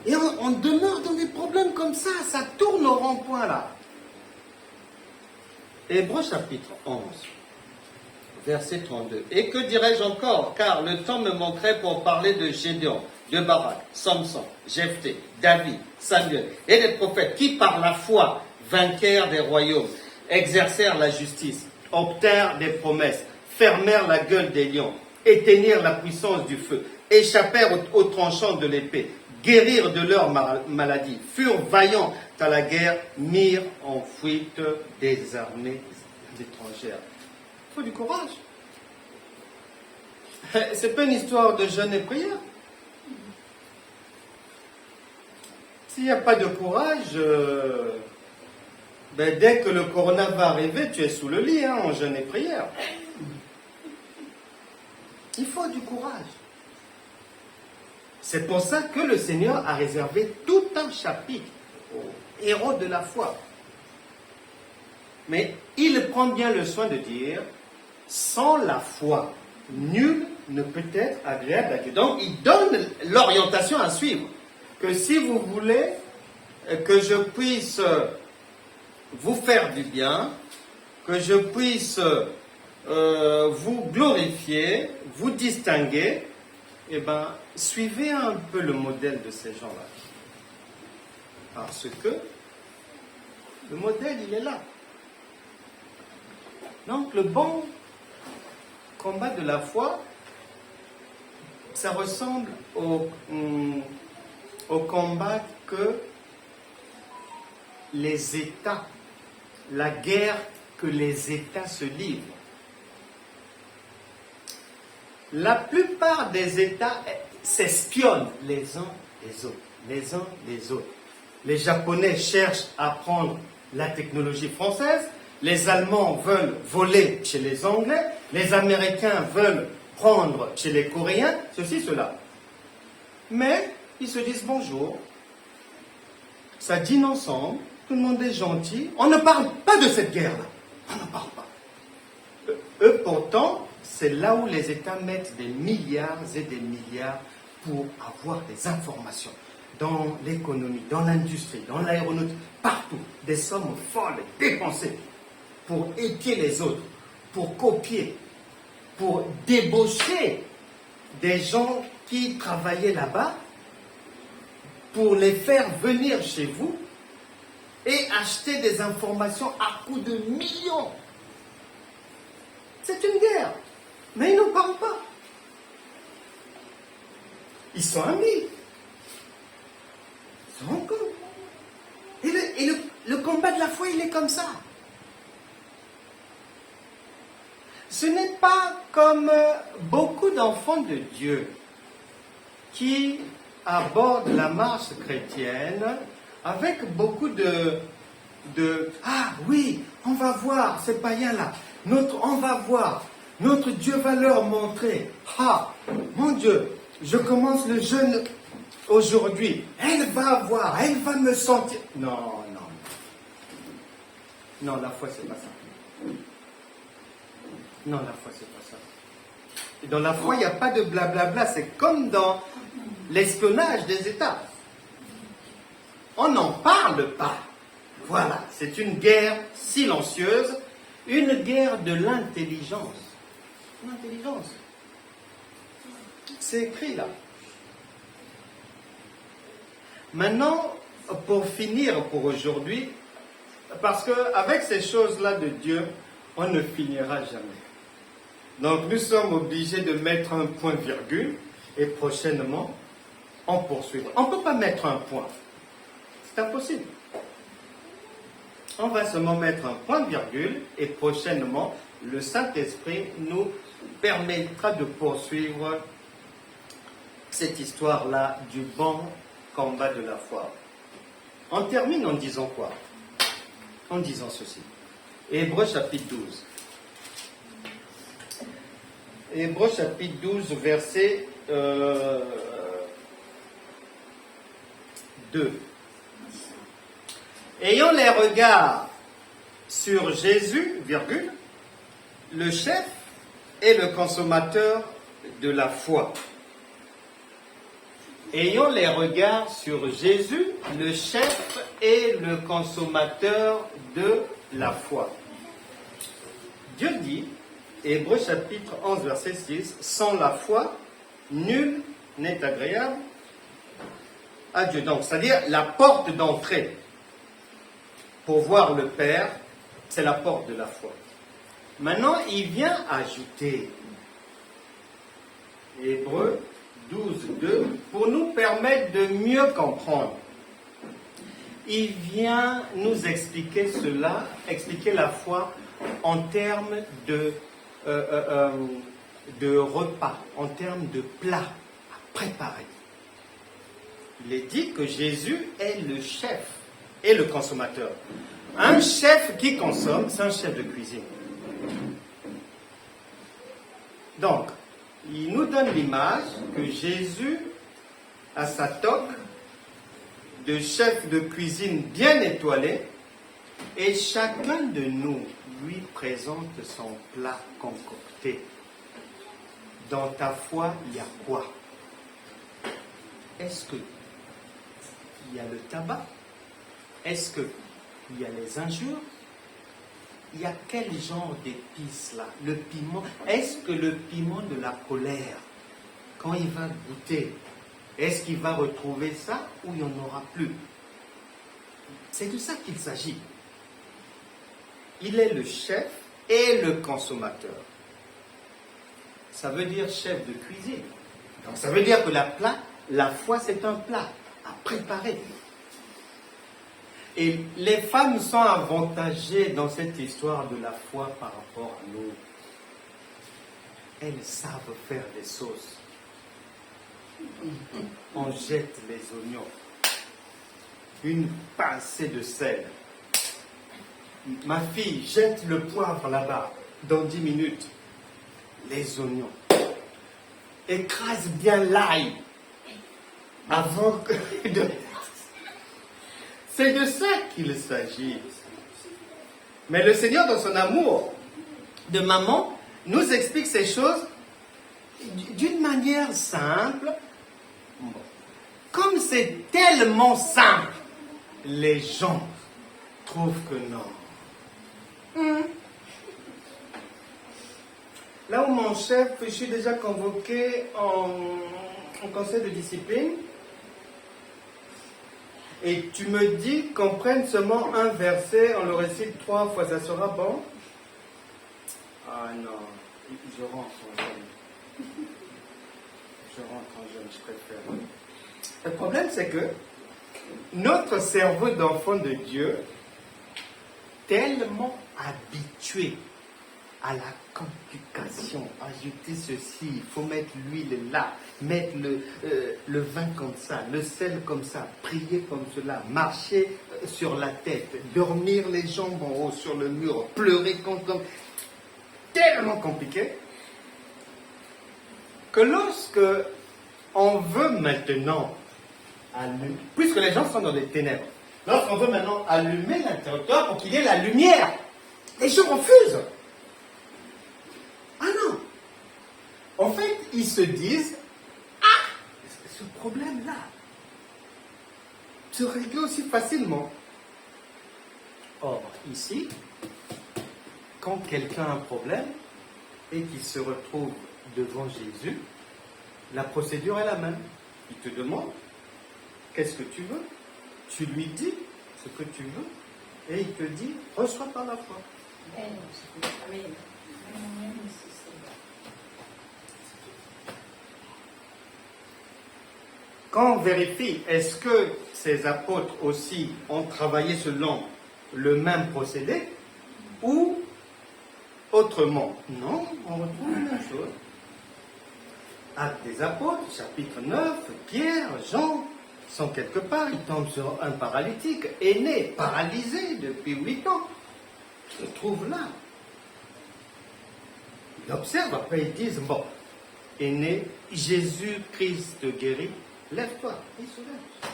A: Et on demeure dans des problèmes comme ça. Ça tourne au rond-point là. Hébreux chapitre 11, verset 32. Et que dirais-je encore? Car le temps me manquerait pour parler de Gédéon, de Barak, Samson, Jephthé, David, Samuel et des prophètes qui par la foi vainquèrent des royaumes, exercèrent la justice, obtinrent des promesses, fermèrent la gueule des lions, éteignirent la puissance du feu, échappèrent aux tranchants de l'épée, guérirent de leur maladie, furent vaillants à la guerre, mirent en fuite des armées étrangères. Il faut du courage. C'est pas une histoire de jeûne et prière. S'il n'y a pas de courage, dès que le corona va arriver, tu es sous le lit, en jeûne et prière. Il faut du courage. C'est pour ça que le Seigneur a réservé tout un chapitre aux héros de la foi. Mais il prend bien le soin de dire, sans la foi, nul ne peut être agréable à Dieu. Donc, il donne l'orientation à suivre. Que si vous voulez que je puisse vous faire du bien, que je puisse vous glorifier, vous distinguer, eh bien, suivez un peu le modèle de ces gens-là. Parce que le modèle, il est là. Donc, le bon combat de la foi, ça ressemble au combat que les États, la guerre que les États se livrent. La plupart des États s'espionnent les uns les autres, les uns les autres. Les Japonais cherchent à prendre la technologie française, les Allemands veulent voler chez les Anglais, les Américains veulent prendre chez les Coréens, ceci, cela. Mais ils se disent bonjour, ça dîne ensemble, tout le monde est gentil, on ne parle pas de cette guerre-là, on ne parle pas. Eux, pourtant, c'est là où les États mettent des milliards et des milliards pour avoir des informations dans l'économie, dans l'industrie, dans l'aéronautique, partout. Des sommes folles dépensées pour épier les autres, pour copier, pour débaucher des gens qui travaillaient là-bas, pour les faire venir chez vous et acheter des informations à coût de millions. C'est une guerre. Mais ils n'en parlent pas. Ils sont amis. Ils se rencontrent. Et le combat de la foi, il est comme ça. Ce n'est pas comme beaucoup d'enfants de Dieu qui abordent la marche chrétienne avec beaucoup de ah oui, on va voir ces païens-là. On va voir. Notre Dieu va leur montrer. Ah, mon Dieu, je commence le jeûne aujourd'hui. Elle va voir, elle va me sentir. Non. Non, la foi, c'est pas ça. Non, la foi, c'est pas ça. Et dans la foi, il n'y a pas de blablabla. C'est comme dans l'espionnage des États. On n'en parle pas. Voilà, c'est une guerre silencieuse, une guerre de l'intelligence. L'intelligence. C'est écrit là. Maintenant, pour finir pour aujourd'hui, parce qu'avec ces choses-là de Dieu, on ne finira jamais. Donc nous sommes obligés de mettre un point-virgule et prochainement, on poursuivra. On ne peut pas mettre un point. C'est impossible. On va seulement mettre un point-virgule et prochainement, le Saint-Esprit nous permettra de poursuivre cette histoire-là du bon combat de la foi. On termine en disant quoi? En disant ceci. Hébreux chapitre 12. Hébreux chapitre 12, verset 2. Ayant les regards sur Jésus, virgule, le chef et le consommateur de la foi. Ayant les regards sur Jésus, le chef et le consommateur de la foi. Dieu dit, Hébreux chapitre 11, verset 6, sans la foi, nul n'est agréable à Dieu. Donc, c'est-à-dire la porte d'entrée pour voir le Père, c'est la porte de la foi. Maintenant, il vient ajouter Hébreux 12, 2, pour nous permettre de mieux comprendre. Il vient nous expliquer cela, expliquer la foi en termes de repas, en termes de plats à préparer. Il est dit que Jésus est le chef et le consommateur. Un chef qui consomme, c'est un chef de cuisine. Donc, il nous donne l'image que Jésus a sa toque de chef de cuisine bien étoilé et chacun de nous lui présente son plat concocté. Dans ta foi, il y a quoi? Est-ce qu'il y a le tabac? Est-ce qu'il y a les injures? Il y a quel genre d'épices là? Le piment. Est-ce que le piment de la colère, quand il va goûter, est-ce qu'il va retrouver ça ou il n'y en aura plus? C'est de ça qu'il s'agit. Il est le chef et le consommateur. Ça veut dire chef de cuisine. Donc ça veut dire que la foi c'est un plat à préparer. Et les femmes sont avantagées dans cette histoire de la foi par rapport à nous. Elles savent faire des sauces. On jette les oignons. Une pincée de sel. Ma fille jette le poivre là-bas. Dans 10 minutes. Les oignons. Écrase bien l'ail. Avant que de... C'est de ça qu'il s'agit. Mais le Seigneur, dans son amour de maman, nous explique ces choses d'une manière simple. Comme c'est tellement simple, les gens trouvent que non. Là où mon chef, je suis déjà convoqué en conseil de discipline, et tu me dis qu'on prenne seulement un verset, on le récite 3 fois, ça sera bon? Ah non, je rentre en jeune. Je rentre en jeune, je préfère. Le problème, c'est que notre cerveau d'enfant de Dieu, tellement habitué à la complication, ajouter ceci, il faut mettre l'huile là, mettre le vin comme ça, le sel comme ça, prier comme cela, marcher sur la tête, dormir les jambes en haut sur le mur, pleurer comme tellement compliqué, que lorsque on veut maintenant allumer, puisque les gens sont dans les ténèbres, lorsqu'on veut maintenant allumer l'interrupteur pour qu'il y ait la lumière, les gens refusent. Ah non! En fait, ils se disent, ah, ce problème-là se règle aussi facilement. Or, ici, quand quelqu'un a un problème et qu'il se retrouve devant Jésus, la procédure est la même. Il te demande, qu'est-ce que tu veux? Tu lui dis ce que tu veux et il te dit, reçois par la foi. Quand on vérifie, est-ce que ces apôtres aussi ont travaillé selon le même procédé ou autrement? Non, on retrouve la même chose. Actes des apôtres, chapitre 9, Pierre, Jean sont quelque part, ils tombent sur un paralytique, aîné, paralysé depuis 8 ans. Ils se trouvent là. Ils observent, après ils disent, bon, aîné, Jésus-Christ te guérit, lève-toi. Il se lève.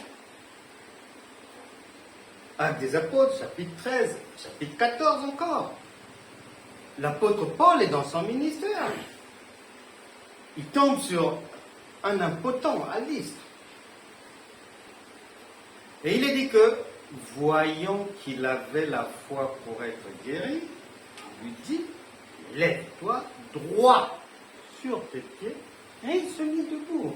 A: Actes des apôtres, chapitre 13, chapitre 14 encore. L'apôtre Paul est dans son ministère. Il tombe sur un impotent à Lystre. Et il est dit que, voyant qu'il avait la foi pour être guéri, il lui dit,
B: lève-toi droit sur tes pieds et il se mit debout.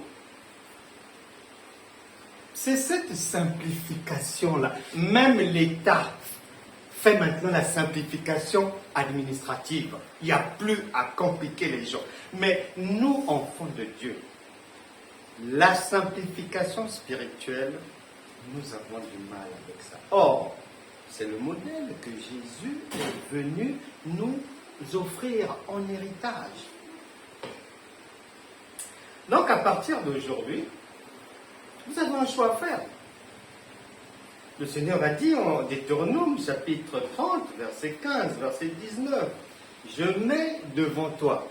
B: C'est cette simplification-là. Même l'État fait maintenant la simplification administrative. Il n'y a plus à compliquer les gens. Mais nous, enfants de Dieu, la simplification spirituelle, nous avons du mal avec ça. Or, c'est le modèle que Jésus est venu nous offrir en héritage. Donc, à partir d'aujourd'hui, vous avez un choix à faire. Le Seigneur a dit en Deutéronome, chapitre 30, verset 15, verset 19, « Je mets devant toi,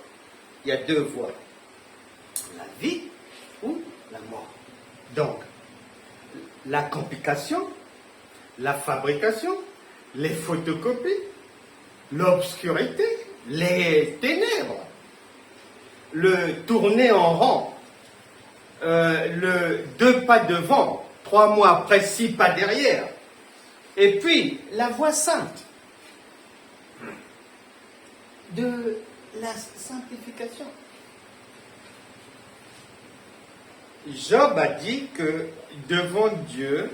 B: il y a deux voies, la vie ou la mort. » Donc, la complication, la fabrication, les photocopies, l'obscurité, les ténèbres, le tourner en rond, le 2 pas devant, 3 mois après 6 pas derrière, et puis la voie sainte de la simplification. Job a dit que devant Dieu,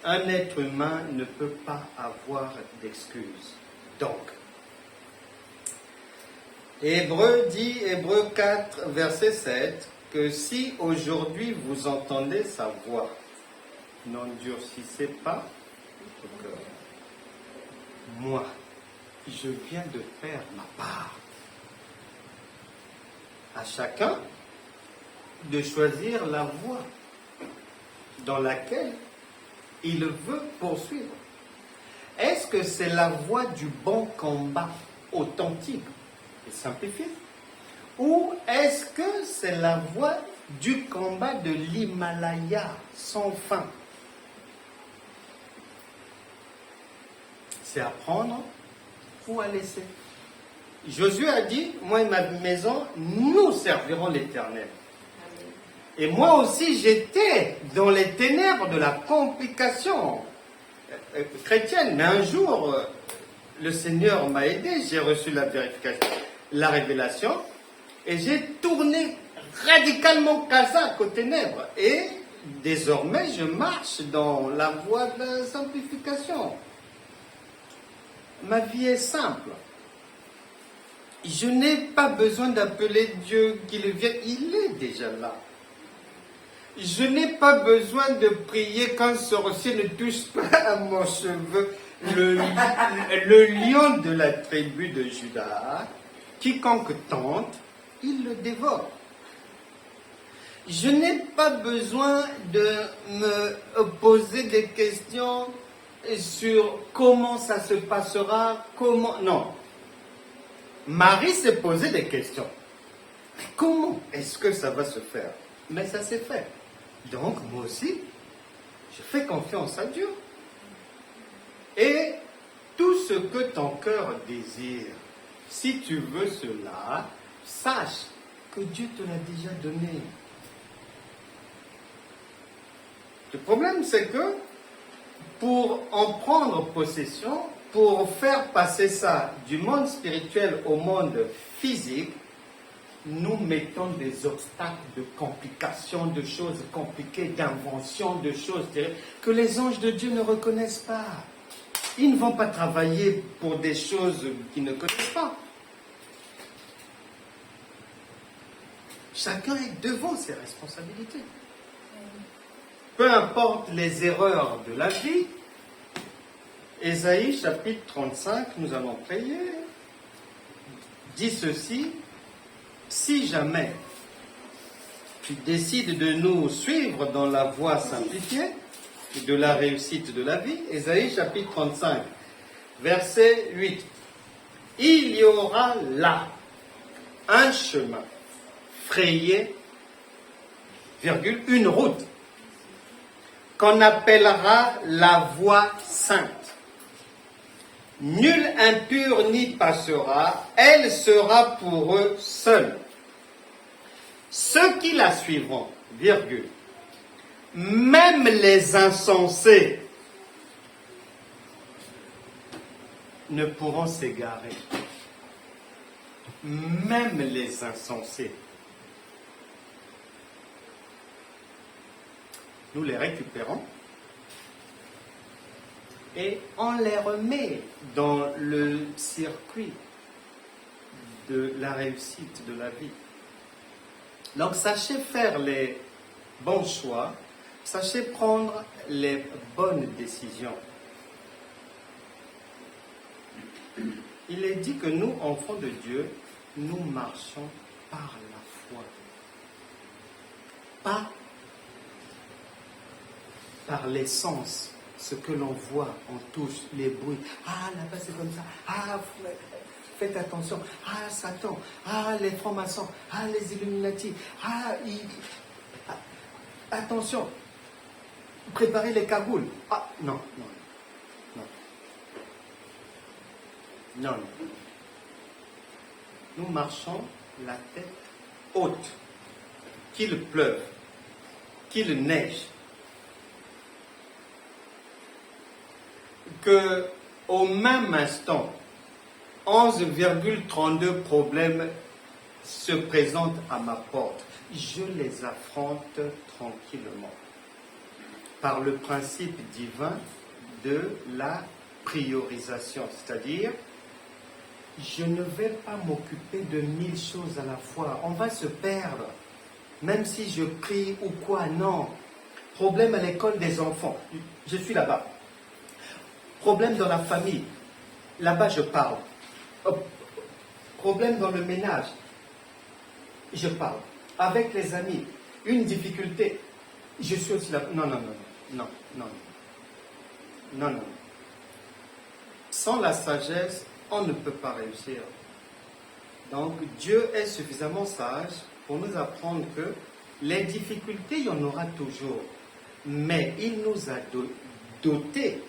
B: un être humain ne peut pas avoir d'excuses. Donc, Hébreu 4, verset 7, que si aujourd'hui vous entendez sa voix, n'endurcissez pas votre cœur. Moi, je viens de faire ma part. À chacun de choisir la voie dans laquelle il veut poursuivre. Est-ce que c'est la voie du bon combat authentique et simplifié? Ou est-ce que c'est la voie du combat de l'Himalaya sans fin? C'est à prendre ou à laisser. Josué a dit, moi et ma maison, nous servirons l'Éternel. Et moi aussi, j'étais dans les ténèbres de la complication chrétienne. Mais un jour, le Seigneur m'a aidé, j'ai reçu la vérification, la révélation, et j'ai tourné radicalement Kazakh aux ténèbres. Et désormais, je marche dans la voie de la simplification. Ma vie est simple. Je n'ai pas besoin d'appeler Dieu qu'il vienne, il est déjà là. Je n'ai pas besoin de prier qu'un sorcier ne touche pas à mon cheveu. Le lion de la tribu de Juda, quiconque tente, il le dévore. Je n'ai pas besoin de me poser des questions sur comment ça se passera, comment... Non. Marie s'est posé des questions. Comment est-ce que ça va se faire? Mais ça s'est fait. Donc, moi aussi, je fais confiance à Dieu. Et tout ce que ton cœur désire, si tu veux cela, sache que Dieu te l'a déjà donné. Le problème, c'est que pour en prendre possession, pour faire passer ça du monde spirituel au monde physique, nous mettons des obstacles de complications, de choses compliquées, d'inventions, de choses que les anges de Dieu ne reconnaissent pas. Ils ne vont pas travailler pour des choses qu'ils ne connaissent pas. Chacun est devant ses responsabilités. Peu importe les erreurs de la vie, Ésaïe chapitre 35, nous allons prier, dit ceci: si jamais tu décides de nous suivre dans la voie simplifiée et de la réussite de la vie, Ésaïe chapitre 35, verset 8, il y aura là un chemin frayé, virgule, une route, qu'on appellera la voie sainte. Nul impur n'y passera, elle sera pour eux seule. Ceux qui la suivront, virgule, même les insensés ne pourront s'égarer. même les insensés. Nous les récupérons et on les remet dans le circuit de la réussite de la vie. Donc sachez faire les bons choix, sachez prendre les bonnes décisions. Il est dit que nous, enfants de Dieu, nous marchons par la foi. Pas par les sens, ce que l'on voit, on touche, les bruits. Ah, là-bas c'est comme ça. Ah, faites attention. Ah, Satan. Ah, les francs-maçons. Ah, les Illuminati. Ah, attention. Préparez les cagoules. Ah, non. Nous marchons la tête haute. Qu'il pleuve, qu'il neige. Que au même instant, 11,32 problèmes se présentent à ma porte. Je les affronte tranquillement par le principe divin de la priorisation, c'est-à-dire je ne vais pas m'occuper de 1000 choses à la fois. On va se perdre, même si je prie ou quoi, non. Problème à l'école des enfants, je suis là-bas. Problème dans la famille, là-bas je parle. Problème dans le ménage, je parle. Avec les amis, une difficulté, je suis aussi là. Non. Sans la sagesse, on ne peut pas réussir. Donc Dieu est suffisamment sage pour nous apprendre que les difficultés, il y en aura toujours. Mais il nous a dotés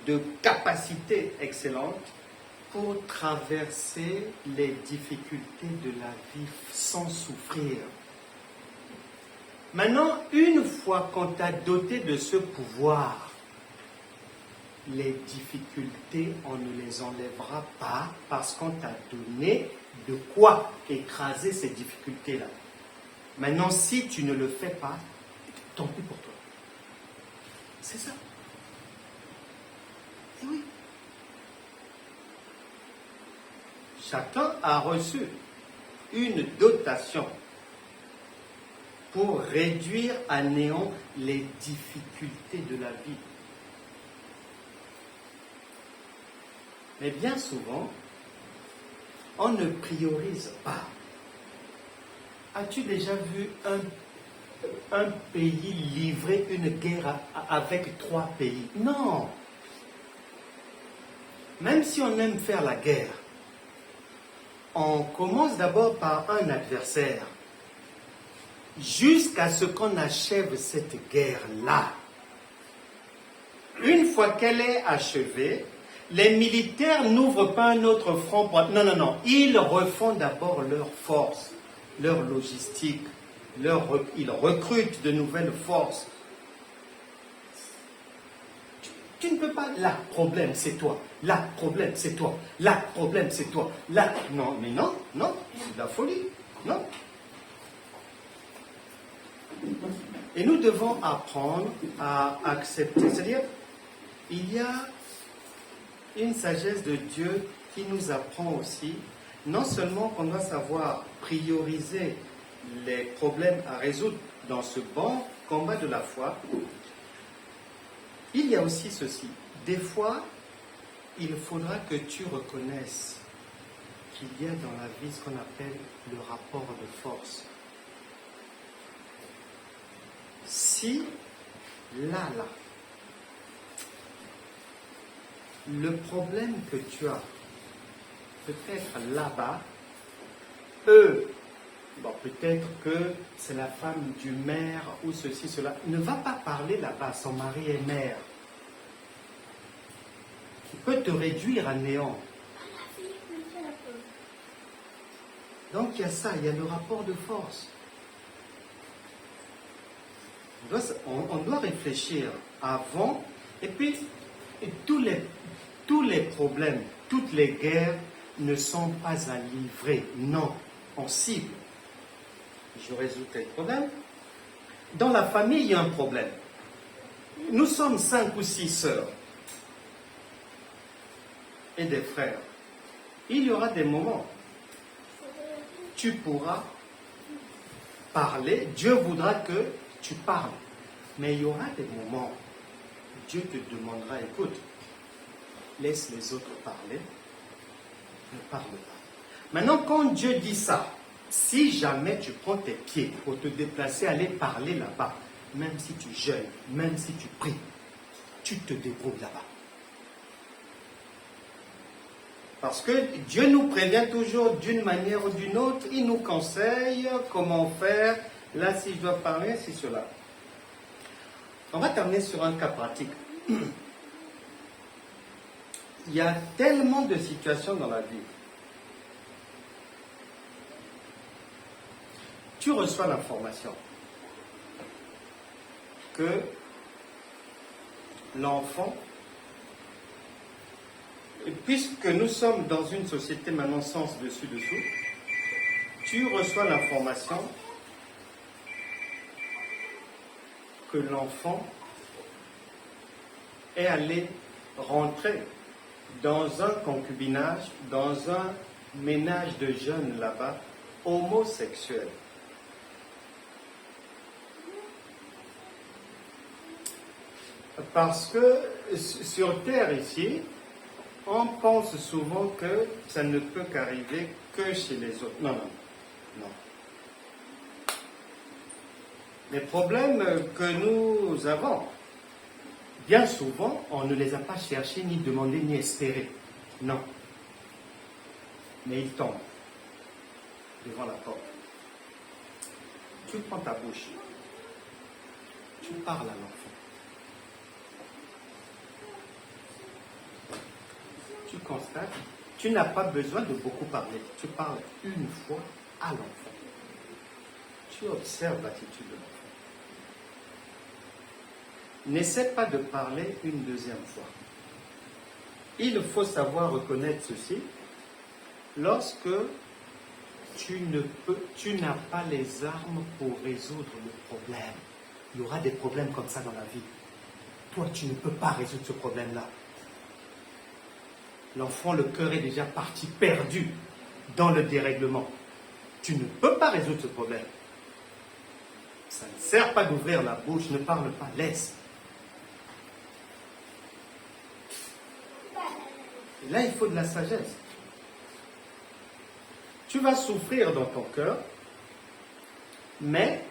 B: de capacités excellentes pour traverser les difficultés de la vie sans souffrir. Maintenant, une fois qu'on t'a doté de ce pouvoir, les difficultés, on ne les enlèvera pas parce qu'on t'a donné de quoi écraser ces difficultés-là. Maintenant, si tu ne le fais pas, tant pis pour toi. C'est ça. Et oui. Chacun a reçu une dotation pour réduire à néant les difficultés de la vie. Mais bien souvent, on ne priorise pas. As-tu déjà vu un pays livrer une guerre avec 3 pays? Non. Même si on aime faire la guerre, on commence d'abord par un adversaire, jusqu'à ce qu'on achève cette guerre-là. Une fois qu'elle est achevée, les militaires n'ouvrent pas un autre front. Non. Ils refont d'abord leur force, leur logistique, ils recrutent de nouvelles forces. Tu ne peux pas. Là, problème, c'est toi. Là, problème, c'est toi. Là, problème, c'est toi. Là, non, mais non, c'est de la folie. Non. Et nous devons apprendre à accepter. C'est-à-dire, il y a une sagesse de Dieu qui nous apprend aussi, non seulement qu'on doit savoir prioriser les problèmes à résoudre dans ce bon combat de la foi, il y a aussi ceci. Des fois, il faudra que tu reconnaisses qu'il y a dans la vie ce qu'on appelle le rapport de force. Si, là, le problème que tu as, peut-être là-bas, peut-être que c'est la femme du maire ou ceci, cela, ne va pas parler là-bas, son mari est maire. Il peut te réduire à néant. Donc il y a ça, il y a le rapport de force. On doit réfléchir avant, et puis tous les problèmes, toutes les guerres ne sont pas à livrer. Non, on cible. Je résous tel problème. Dans la famille, il y a un problème. Nous sommes 5 ou 6 sœurs et des frères. Il y aura des moments. Tu pourras parler. Dieu voudra que tu parles. Mais il y aura des moments où Dieu te demandera, écoute, laisse les autres parler. Ne parle pas. Maintenant, quand Dieu dit ça, si jamais tu prends tes pieds pour te déplacer, aller parler là-bas, même si tu jeûnes, même si tu pries, tu te débrouilles là-bas. Parce que Dieu nous prévient toujours d'une manière ou d'une autre, il nous conseille comment faire, là si je dois parler, c'est cela. On va terminer sur un cas pratique. Il y a tellement de situations dans la vie. Tu reçois l'information que l'enfant, puisque nous sommes dans une société maintenant sens dessus-dessous, tu reçois l'information que l'enfant est allé rentrer dans un concubinage, dans un ménage de jeunes là-bas, homosexuels. Parce que sur Terre ici, on pense souvent que ça ne peut qu'arriver que chez les autres. Non, non, non. Les problèmes que nous avons, bien souvent, on ne les a pas cherchés, ni demandés, ni espérés. Non. Mais ils tombent devant la porte. Tu prends ta bouche. Tu parles à l'enfant. Tu constates, tu n'as pas besoin de beaucoup parler. Tu parles une fois à l'enfant. Tu observes l'attitude de l'enfant. N'essaie pas de parler une deuxième fois. Il faut savoir reconnaître ceci. Lorsque tu n'as pas les armes pour résoudre le problème, il y aura des problèmes comme ça dans la vie. Toi, tu ne peux pas résoudre ce problème-là. L'enfant, le cœur est déjà parti perdu dans le dérèglement. Tu ne peux pas résoudre ce problème. Ça ne sert pas d'ouvrir la bouche, ne parle pas, laisse. Et là, il faut de la sagesse. Tu vas souffrir dans ton cœur, mais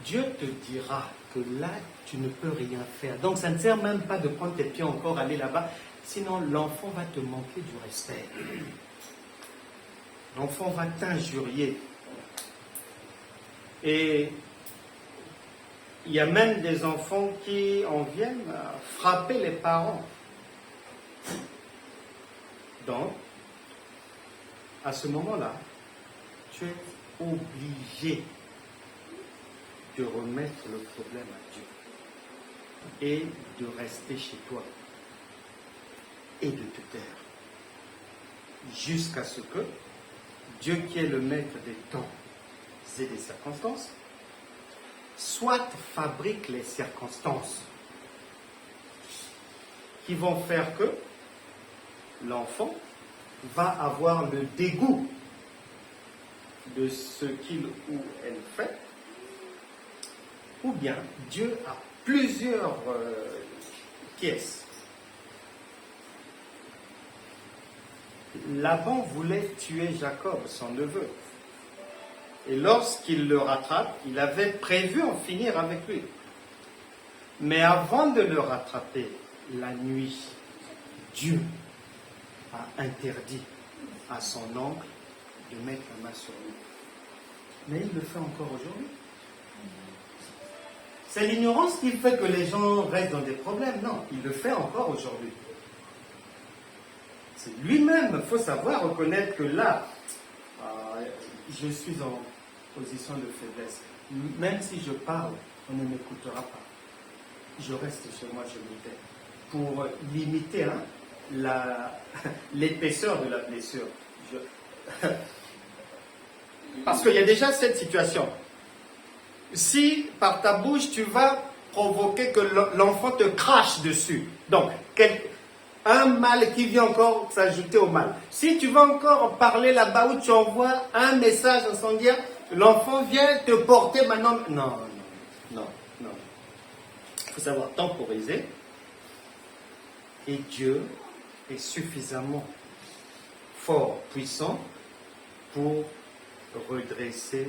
B: Dieu te dira que là, tu ne peux rien faire. Donc, ça ne sert même pas de prendre tes pieds encore, aller là-bas. Sinon, l'enfant va te manquer du respect. L'enfant va t'injurier. Et il y a même des enfants qui en viennent à frapper les parents. Donc, à ce moment-là, tu es obligé de remettre le problème à Dieu et de rester chez toi et de te taire jusqu'à ce que Dieu, qui est le maître des temps et des circonstances, soit fabrique les circonstances qui vont faire que l'enfant va avoir le dégoût de ce qu'il ou elle fait, ou bien Dieu a plusieurs pièces. Laban voulait tuer Jacob, son neveu. Et lorsqu'il le rattrape, il avait prévu en finir avec lui. Mais avant de le rattraper, la nuit, Dieu a interdit à son oncle de mettre la main sur lui. Mais il le fait encore aujourd'hui. C'est l'ignorance qui fait que les gens restent dans des problèmes. Non, il le fait encore aujourd'hui. C'est lui-même, il faut savoir reconnaître que là, je suis en position de faiblesse. Même si je parle, on ne m'écoutera pas. Je reste chez moi, je me tais. Pour limiter l'épaisseur de la blessure. Parce qu'il y a déjà cette situation. Si par ta bouche tu vas provoquer que l'enfant te crache dessus, donc un mal qui vient encore s'ajouter au mal. Si tu vas encore parler là-bas où tu envoies un message incendiaire, l'enfant vient te porter maintenant. Non. Il faut savoir temporiser. Et Dieu est suffisamment fort, puissant pour redresser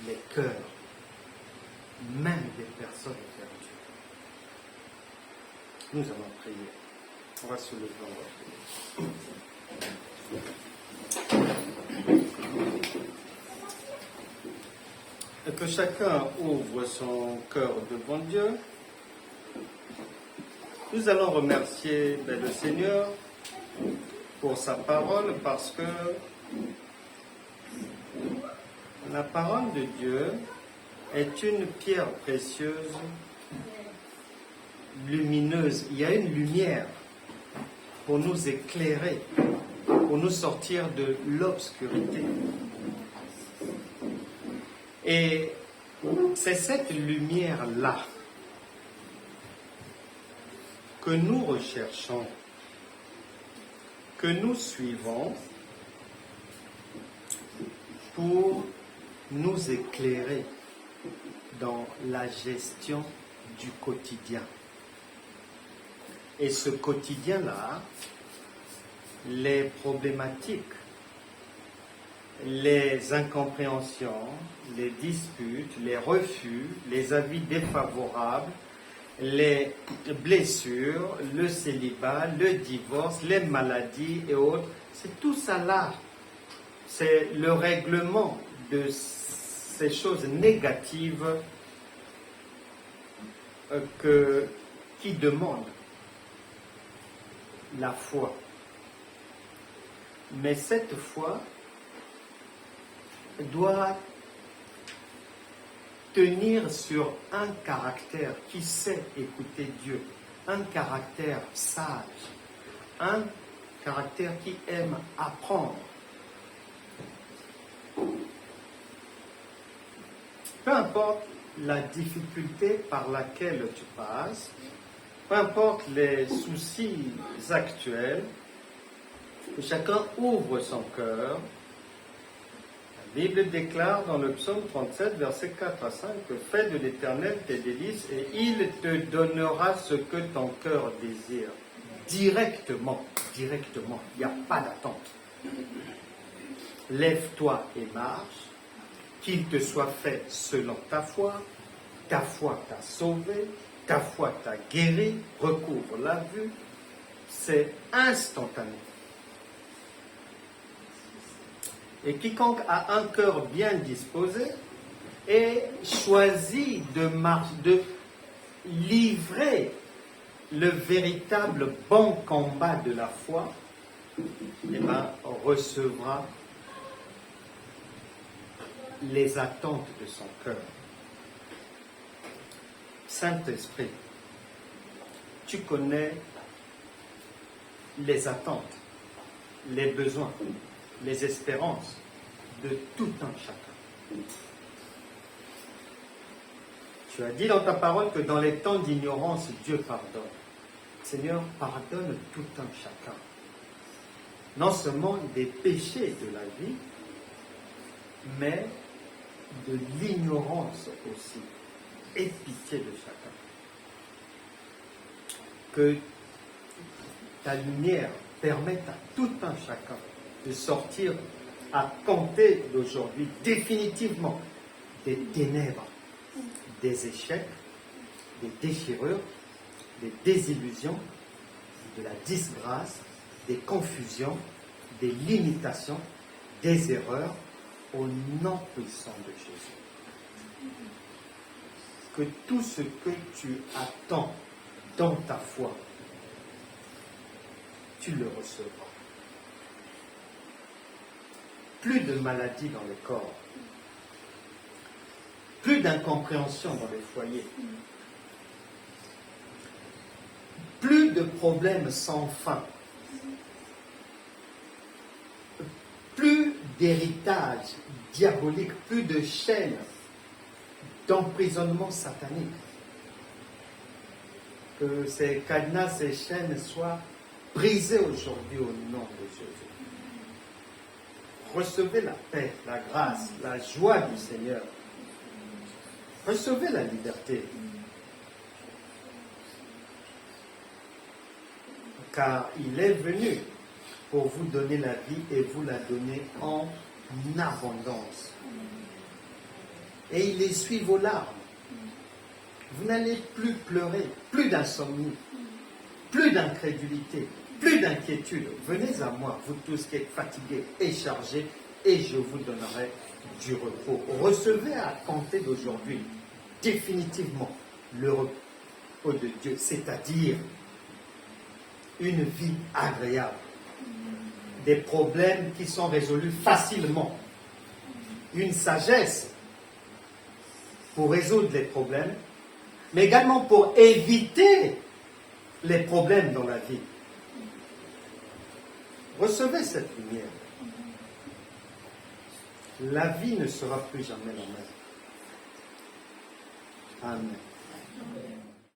B: les cœurs, même des personnes perdues. Nous allons prier. On va se lever, on va prier. Et que chacun ouvre son cœur devant Dieu. Nous allons remercier le Seigneur pour sa parole parce que la parole de Dieu est une pierre précieuse, lumineuse. Il y a une lumière pour nous éclairer, pour nous sortir de l'obscurité. Et c'est cette lumière-là que nous recherchons, que nous suivons pour nous éclairer dans la gestion du quotidien. Et ce quotidien-là, les problématiques, les incompréhensions, les disputes, les refus, les avis défavorables, les blessures, le célibat, le divorce, les maladies et autres, c'est tout ça là. C'est le règlement de ces choses négatives qui demandent la foi. Mais cette foi doit tenir sur un caractère qui sait écouter Dieu, un caractère sage, un caractère qui aime apprendre. Peu importe la difficulté par laquelle tu passes, peu importe les soucis actuels, que chacun ouvre son cœur. La Bible déclare dans le psaume 37, versets 4 à 5, que fais de l'Éternel tes délices et il te donnera ce que ton cœur désire. Directement, il n'y a pas d'attente. Lève-toi et marche, qu'il te soit fait selon ta foi t'a sauvé, ta foi t'a guéri, recouvre la vue, c'est instantané. Et quiconque a un cœur bien disposé et choisit de livrer le véritable bon combat de la foi, recevra les attentes de son cœur. Saint-Esprit, tu connais les attentes, les besoins, les espérances de tout un chacun. Tu as dit dans ta parole que dans les temps d'ignorance, Dieu pardonne. Seigneur, pardonne tout un chacun. Non seulement des péchés de la vie, mais de l'ignorance aussi. Aie pitié de chacun. Que ta lumière permette à tout un chacun de sortir à compter d'aujourd'hui définitivement des ténèbres, des échecs, des déchirures, des désillusions, de la disgrâce, des confusions, des limitations, des erreurs, au nom puissant de Jésus. Que tout ce que tu attends dans ta foi, tu le recevras. Plus de maladies dans le corps, plus d'incompréhension dans les foyers, plus de problèmes sans fin, d'héritage diabolique, plus de chaînes d'emprisonnement satanique. Que ces cadenas, ces chaînes soient brisées aujourd'hui au nom de Jésus. Recevez la paix, la grâce, la joie du Seigneur. Recevez la liberté. Car il est venu pour vous donner la vie et vous la donner en abondance. Et il essuie vos larmes. Vous n'allez plus pleurer, plus d'insomnie, plus d'incrédulité, plus d'inquiétude. Venez à moi, vous tous qui êtes fatigués et chargés, et je vous donnerai du repos. Recevez à compter d'aujourd'hui définitivement le repos de Dieu, c'est-à-dire une vie agréable, des problèmes qui sont résolus facilement, une sagesse pour résoudre les problèmes, mais également pour éviter les problèmes dans la vie. Recevez cette lumière. La vie ne sera plus jamais la même. Amen.